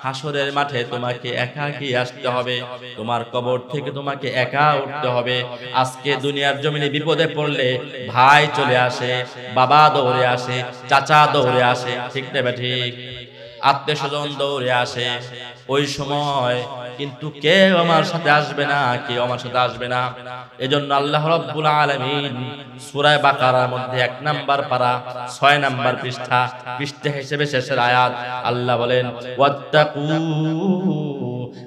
S1: হাসরের মাঠে তোমাকে একাকী আসতে হবে, তোমার কবর থেকে তোমাকে একা উঠতে হবে। আজকে দুনিয়ার জমিনে বিপদে পড়লে ভাই চলে আসে, বাবা দৌড়ে আসে, চাচা দৌড়ে আসে, ঠিক না ঠিক? আত্মীয় স্বজন দৌড়ে আসে। ওই সময় কিন্তু কেউ আমার সাথে আসবে না, কেউ আমার সাথে আসবে না। এজন্য আল্লাহ রাব্বুল আলামিন সূরা বাকারার মধ্যে 1 নাম্বার পারা 6 নাম্বার পৃষ্ঠা হিসেবে শেষের আয়াত আল্লাহ বলেন ওয়াত্তাকু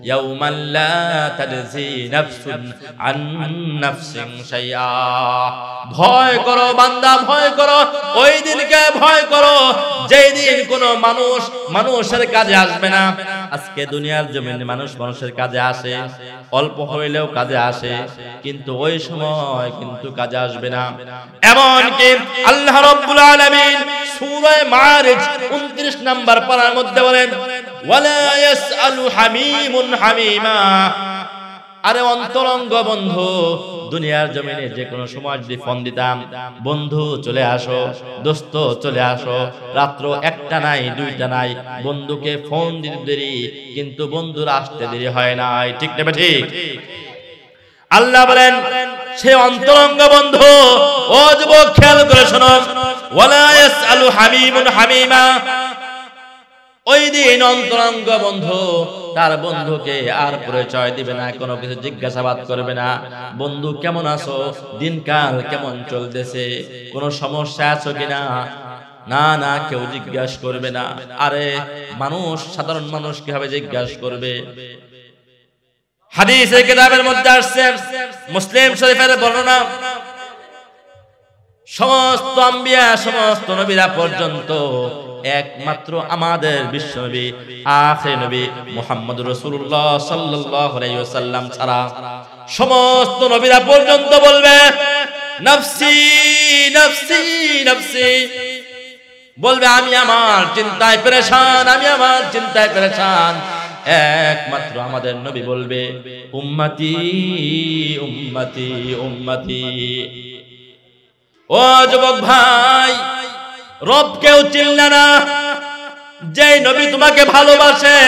S1: ইয়াওমান লা তাজজি নাফসুন আন নাফসিন শাইআ। ভয় করো বান্দা, ভয় করো, ওই দিনকে ভয় করো যেই দিন কোনো মানুষের কাজে আসবে না। আজকে দুনিয়ার জমিনে মানুষের কাজে আসে, অল্প হইলেও কাজে আসে, কিন্তু ওই সময় কিন্তু কাজে আসবে না। এমনকি আল্লাহ রাব্বুল আলামিন সূরা মারিজ 29 নাম্বার পারার মধ্যে বলেন ওয়ালা ইয়াসআলু হামিমুন হামিমা। আরে অন্তরঙ্গ বন্ধু, দুনিয়ার জমিনে যে কোনো সময় যদি ফোন দিতাম, বন্ধু চলে আসো, দোস্ত চলে আসো, রাত্র 1টা নাই 2টা নাই, বন্ধুকে ফোন দিতে দেরি, কিন্তু বন্ধুর আসতে দেরি হয় নাই, ঠিক না ঠিক? আল্লাহ বলেন সে অন্তরঙ্গ বন্ধু, ও যুবক খেয়াল করে শোনো, ওয়ালা ইয়াসআলু হামিমুন হামিমা। ওই দিন অন্তরঙ্গ বন্ধু তার বন্ধুকে আর পরিচয় দিবে না, কোনো কিছু জিজ্ঞাসাবাদ করবে না। বন্ধু কেমন আছো, দিনকাল কেমন চলতেছে, কোনো সমস্যা আছো কিনা, না কেউ জিজ্ঞাসা করবে না। আরে মানুষ, সাধারণ মানুষ কিভাবে জিজ্ঞাসা করবে? হাদিসের কিতাবের মধ্যে আসছে, মুসলিম শরীফের বর্ণনা, সমস্ত আম্বিয়া, সমস্ত নবীরা পর্যন্ত একমাত্র আমাদের বিশ্বনবী আখির নবী মুহাম্মদুর রাসূলুল্লাহ সাল্লাল্লাহু আলাইহি ওয়াসাল্লাম ছাড়া সমস্ত নবীরা পর্যন্ত বলবে নফসি নফসি নফসি, বলবে আমি আমার চিন্তায় পেরেশান, আমি আমার চিন্তায় পেরেশান। একমাত্র আমাদের নবী বলবে উম্মতি উম্মতি উম্মতি। ও যুবক ভাই, রব কেউ চিনলে না, যেই নবী তোমাকে ভালোবাসে,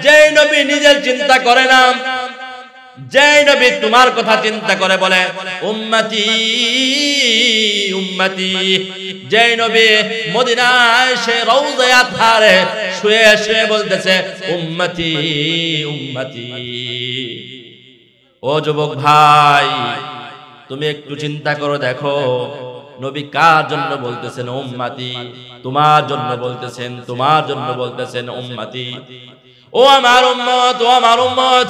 S1: যেই নবী নিজের চিন্তা করে না, যেই নবী তোমার কথা চিন্তা করে বলে উম্মতি উম্মতি, যেই নবী মদিনায় সে রওজায়ে আতহারে শুয়ে শুয়ে বলতেছে উম্মতি উম্মতি। ও যুবক ভাই, তুমি একটু চিন্তা করো, দেখো নবী কার জন্য বলতেছেন উম্মতি? তোমার জন্য বলতেছেন, তোমার জন্য বলতেছেন উম্মতি। ও আমার উম্মত, ও আমার উম্মত,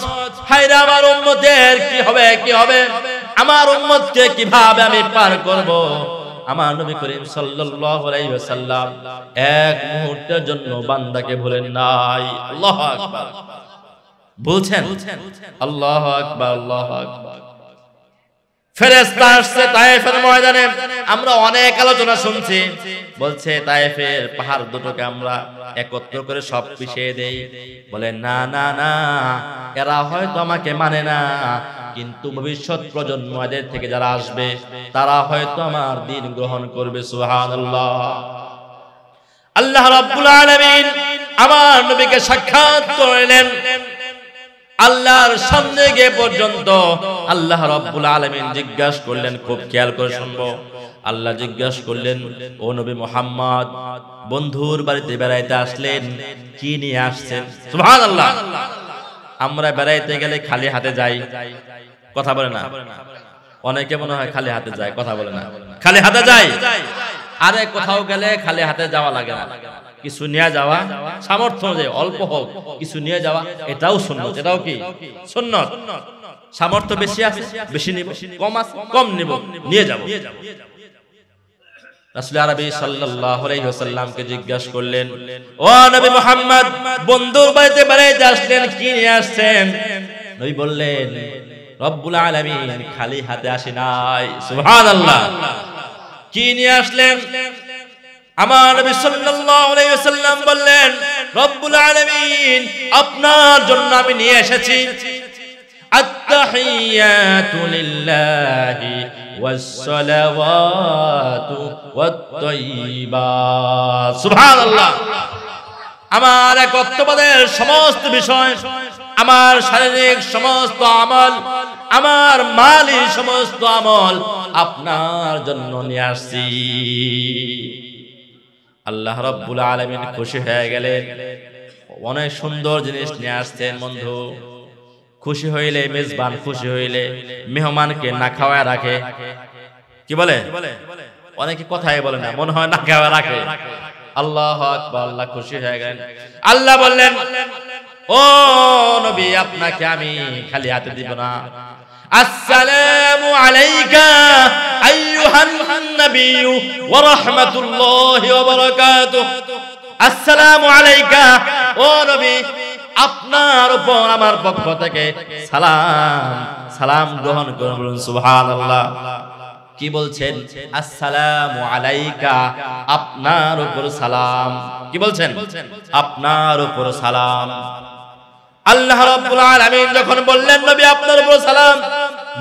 S1: হায়রে আমার উম্মতের কি হবে, কি হবে? আমার উম্মতকে কিভাবে আমি পার করব? আমার নবী করিম সাল্লাল্লাহু আলাইহি ওয়াসাল্লাম এক মুহূর্তের জন্য বান্দাকে ভুলেন নাই। আল্লাহু আকবার বলছেন, আল্লাহু আকবার, আল্লাহু আকবার। ফেরেশতা আসছে তায়েফের ময়দানে, আমরা অনেক আলোচনা শুনছি। বলছে তায়েফের পাহাড় দুটোকে আমরা একত্র করে সব পিছিয়ে দেই। বলে না না না, এরা হয়তো আমাকে মানে না, কিন্তু ভবিষ্যৎ প্রজন্ম এদের থেকে যারা আসবে তারা হয়তো আমার দ্বীন গ্রহণ করবে। সুবহানাল্লাহ। আল্লাহ রাব্বুল আলামিন আমার নবীকে সাক্ষাৎ করলেন। আল্লাহর সামনে গিয়ে পর্যন্ত আল্লাহ রাব্বুল আলামিন জিজ্ঞাসা করলেন, খুব খেয়াল করে শুনবো। আল্লাহ জিজ্ঞাসা করলেন, ও নবী মুহাম্মদ, বন্ধুর বাড়িতে বেড়াইতে আসলেন, কি নিয়ে আসছেন? সুবহানাল্লাহ। আমরা বেড়াইতে গেলে খালি হাতে যাই, কথা বলে না। অনেকে মনে হয় খালি হাতে যায়, কথা বলে না। খালি হাতে যায়, আরে কোথাও গেলে খালি হাতে যাওয়া লাগে না, কিছু নিয়ে যাওয়া, সামর্থ্য অনুযায়ী অল্প হোক কিছু নিয়ে যাওয়া, এটাও সুন্নত। এটাও কি সুন্নত? সামর্থ্য বেশি আছে বেশি নিব, কম আছে কম নিব, নিয়ে যাব। রাসূল আরবি সাল্লাল্লাহু আলাইহি ওয়াসাল্লামকে জিজ্ঞাসা করলেন, ও নবী মুহাম্মদ, বন্ধুর বাড়িতে বেড়াইতে আসলেন, কি নিয়ে আসছেন? নবী বললেন, রব্বুল আলামিন খালি হাতে আসে নাই। সুবহানাল্লাহ। কি নিয়ে আসলেন? আমার নবী সাল্লাল্লাহু আলাইহি ওয়াসাল্লাম বললেন, রব্বুল আলামিন আপনার জন্য আমি নিয়ে এসেছি আত-তাহিয়াতু লিল্লাহি ওয়াস-সালাওয়াতু ওয়াত-তাইয়্যিবাত। সুবহানাল্লাহ। আমার একত্ববাদের সমস্ত বিষয়, আমার শারীরিক সমস্ত আমল, আমার মালি সমস্ত আমল আপনার জন্য নিয়ে আসছি। আল্লাহ রাব্বুল আলামিন খুশি হয়ে গেলেন। অনেক সুন্দর জিনিস নিয়ে আসছেন বন্ধু। খুশি হইলে মেজবান খুশি হইলে মেহমানকে না খাওয়ায় রাখে, কি বলে? অনেকে কথাই বলে না, মনে হয় না খাওয়ায় রাখে। আল্লাহু আকবার। আল্লাহ খুশি হয়ে গেলেন। আল্লাহ বললেন, ও নবী, আপনাকে আমি খালি হাতে দিব না। আসসালামু আলাইকা আইয়ুহান নাবিয়্যু ওয়া রাহমাতুল্লাহি ওয়া বারাকাতুহু। আসসালামু আলাইকা, ও নবী, আপনার উপর আমার পক্ষ থেকে সালাম, সালাম গ্রহণ করুন। সুবহানাল্লাহ। কি বলছেন? আসসালামু আলাইকা, আপনার উপর সালাম। কি বলছেন? আপনার উপর সালাম। আল্লাহ রাব্বুল আলামিন যখন বললেন, নবী আপনার উপর সালাম,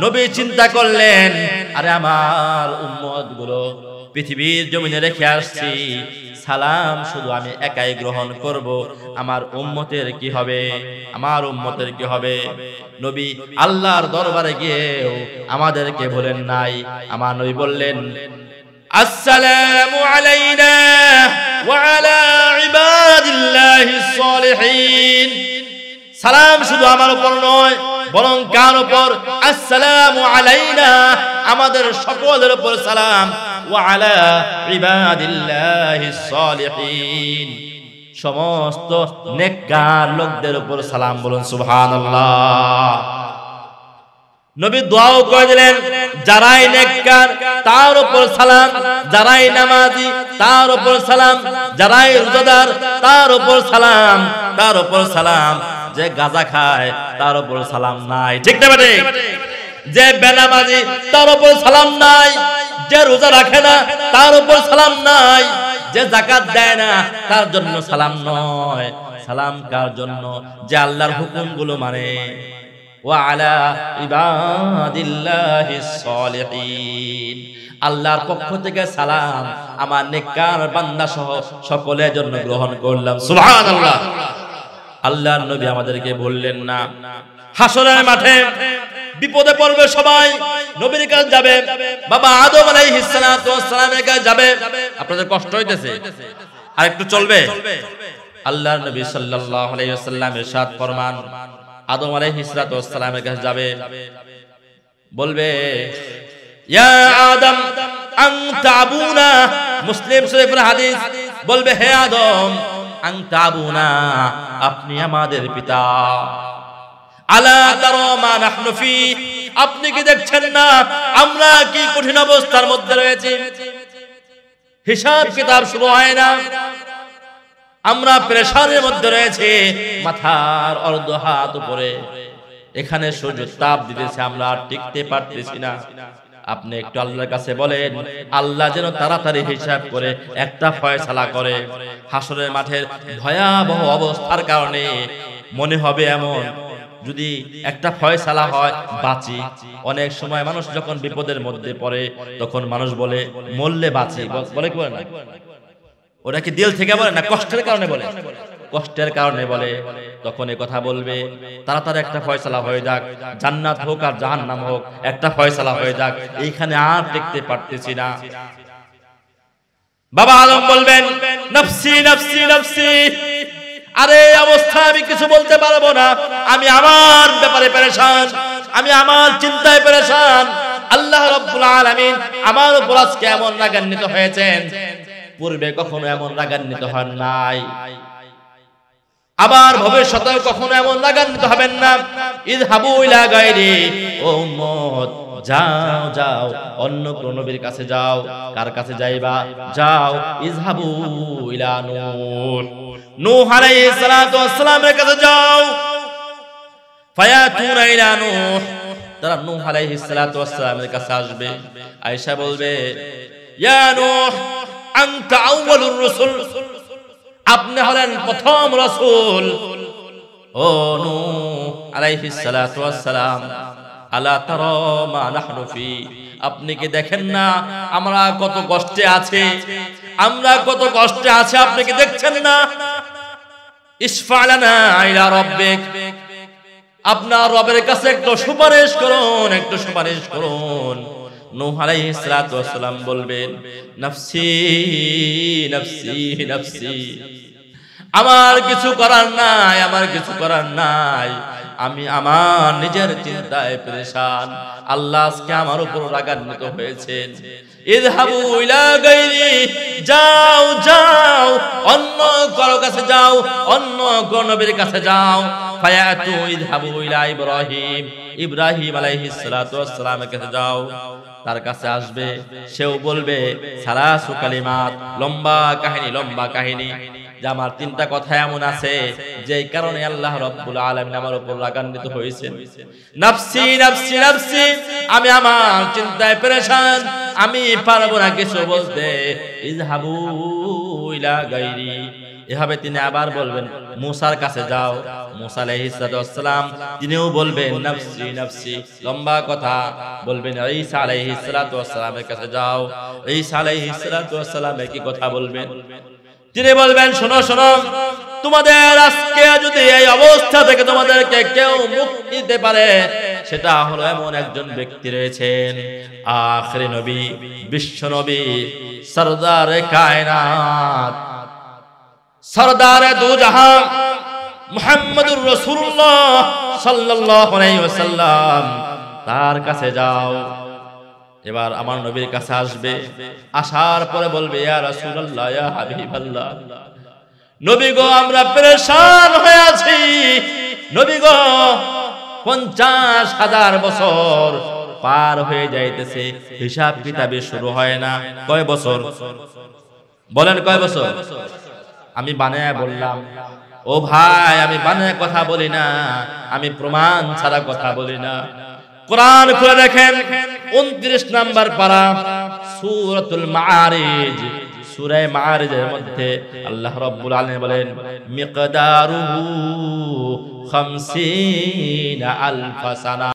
S1: নবী চিন্তা করলেন, আরে আমার উম্মত গুলো পৃথিবীর জমিনে রেখে আসছি, সালাম শুধু আমি একাই গ্রহণ করব, আমার উম্মতের কি হবে? আমার উম্মতের কি হবে? নবী আল্লাহর দরবারে গিয়েও আমাদেরকে বলেন নাই। আমার নবী বললেন, আসসালামু আলাইনা ওয়া আলা ইবাদিল্লাহিস সালিহিন। সালাম শুধু আমার উপর নয়, বরং কার উপর? আসসালামু আলাইনা, আমাদের সকলের উপর সালাম। ওয়া আলা ইবাদিল্লাহিস সালিহিন, সমস্ত নেককার লোকদের উপর সালাম বলুন। সুবহানাল্লাহ। নবী দোয়াও করে দিলেন, যারাই নেককার তার উপর সালাম, যারাই নামাজি তার উপর সালাম, যারাই রোজাদার তার উপর সালাম, তার উপর সালাম। যে গাঁজা খায় তার উপর সালাম নাই, ঠিক না বেটে? যে বেনামাজি তার উপর সালাম নাই, যে রোজা রাখে না তার উপর সালাম নাই, যে যাকাত দেয় না তার জন্য সালাম নয়। সালাম কার জন্য? যে আল্লাহর হুকুমগুলো মানে। ওয়া আলা ইবাদিল্লাহিস সালিহিন, আল্লাহর পক্ষ থেকে সালাম আমার নেককার বান্দা সহ সকলের জন্য গ্রহণ করলাম। সুবহানাল্লাহ। আল্লাহর নবী আমাদেরকে বললেন না, হাসরের মাঠে বিপদে পড়বে সবাই, নবীর কাছে যাবে, বাবা আদম আলাইহিস সালাতু ওয়াস সালামের কাছে যাবে। আপনাদের কষ্ট হইতেছে, আর একটু চলবে। আল্লাহর নবী সাল্লাল্লাহু আলাইহি ওয়াসাল্লাম ইরশাদ ফরমান, আদম আলাইহিস সালাতু ওয়াস সালামের কাছে যাবে, বলবে, ইয়া আদম আনতা আবুনা, মুসলিম শরীফের হাদিস, বলবে হে আদম আনতা আবুনা, আপনি আমাদের পিতা। আলা তারা মা নাহনু ফি, আপনি কি দেখছেন না আমরা কি কঠিন অবস্থার মধ্যে রয়েছি? হিসাব কিতাব শুরু হয় না, আমরা প্রেসারের মধ্যে রয়েছে, মাথার অর্ধ হাত উপরে, এখানে সূর্য তাপ দিতেছে, আমরা আর টিকতে পারতেছি না। আপনি একটু আল্লাহর কাছে বলেন, আল্লাহ যেন তাড়াতাড়ি হিসাব করে একটা ফয়সালা করে। হাসরের মাঠের ভয়াবহ অবস্থার কারণে মনে হবে এমন যদি একটা ফয়সালা হয় বাঁচি। অনেক সময় মানুষ যখন বিপদের মধ্যে পড়ে তখন মানুষ বলে মরলে বাঁচি, বলে কি বলে না? ওটা কি দিল থেকে বলে না কষ্টের কারণে বলে? কষ্টের কারণে বলে। তখন এই কথা বলবে তাড়াতাড়ি একটা ফয়সালা হয়ে যাক, জান্নাত হোক আর জাহান্নাম হোক, একটা ফয়সালা হয়ে যাক, এইখানে আর দেখতে পারতেছি না। বাবা আদম বলবেন নফসি নফসি নফসি, আরে অবস্থা আমি কিছু বলতে পারবো না, আমি আমার ব্যাপারে পেরেশান, আমি আমার চিন্তায় পেরেশান। আল্লাহ রাব্বুল আলামিন আমার উপর আজকে এমন রাগান্বিত হয়েছেন, পূর্বে কখনো এমন রাগান্বিত হন নাই, আবার ভবিষ্যতে কখনো এমন রাগান্বিত হবেন না। ইযহাবু ইলা গায়রি, ও উম্মত যাও যাও অন্য কোন নবীর কাছে যাও। কার কাছে যাইবা? যাও ইযহাবু ইলা নূহ, নূহ আলাইহিস সালাতু ওয়াস সালামের কাছে যাও। ফায়াতুনা ইলা নূহ, তারা নূহ আলাইহিস সালাতু ওয়াস সালামের কাছে আসবে। আয়েশা বলবে ইয়া নূহ আনতা আউয়ালুর রাসূল, আপনি হলেন প্রথম রাসূল। ও নূহ আলাইহিস সালাতু ওয়াস সালাম, আলা তারা মা নাহনু ফি, আপনি কি দেখেন না আমরা কত কষ্টে আছি, আমরা কত কষ্টে আছি, আপনি কি দেখছেন না? ইশফা লানা ইলা রাব্বিক, আপনার রবের কাছে একটু সুপারিশ করুন, একটু সুপারিশ করুন। নূহ আলাইহিস সালাতু ওয়াস সালাম বলবেন নফসি নফসি নফসি, আমার কিছু করার নাই, আমার কিছু করার নাই, আমি আমার নিজের চিন্তায় পেরেশান। আল্লাহ আজকে আমার উপর রাগান্বিত হয়েছেন। ইযহাবু ইলা গায়রি, যাও যাও অন্য কারো কাছে যাও, অন্য কোন নবীর কাছে যাও। ফায়াতু ইযহাবু ইলা ইব্রাহিম, ইব্রাহিম আলাইহিস সালাতু ওয়াস সালামের কাছে যাও। তার কাছে আসবে, সেও বলবে সালাসু কালিমাত, লম্বা কাহিনী, লম্বা কাহিনী, যে আমার তিনটা কথা এমন আছে যেই কারণে আল্লাহ রাব্বুল আলামিন আমার উপর রাগান্বিত হয়েছেন। নফসি নফসি নফসি, আমি আমার চিন্তায় পেরেশান, আমি পারবো না কিছু বলতে। ইযহাবু ইলা গায়রি, এভাবে তিনি আবার বলবেন মুসার কাছে যাও। মুসা আলাইহিস সালাম তিনিও বলবেন নফসি নফসি, লম্বা কথা বলবেন। ঈসা আলাইহিস সালামের কাছে যাও। ঈসা আলাইহিস সালাম কি কথা বলবেন? তিনি বলবেন শোনো শোনো, তোমাদের আজকে যদি এই অবস্থা থেকে তোমাদেরকে কেউ মুক্তি দিতে পারে, সেটা হলো এমন একজন ব্যক্তি রয়েছেন, আখিরি নবী, বিশ্ব নবী, সরদারে কায়নাত, সরদারে দু জাহান, মুহাম্মদুর রাসূলুল্লাহ সাল্লাল্লাহু আলাইহি ওয়াসাল্লাম, তার কাছে যাও। এবার আমার নবীর কাছে আসবে, আসার পরে বলবে ইয়া রাসূলুল্লাহ, ইয়া হাবিবাল্লাহ, নবী গো আমরা পেরেশান হয়ে আছি, নবী গো 50,000 বছর পার হয়ে যাইতেছে, হিসাব কিতাবে শুরু হয় না। কয় বছর বলেন? কয় বছর? আমি বানায়া বললাম, ও ভাই আমি বানায়া কথা বলি না, আমি প্রমাণ ছাড়া কথা বলি না। কোরআন খুলে দেখেন 29 নাম্বার পারা, সূরাতুল মাআরিজ, সূরা মাআরিজের মধ্যে আল্লাহ রাব্বুল আলামিন বলেন মিকদারুহু 50,000 সানা।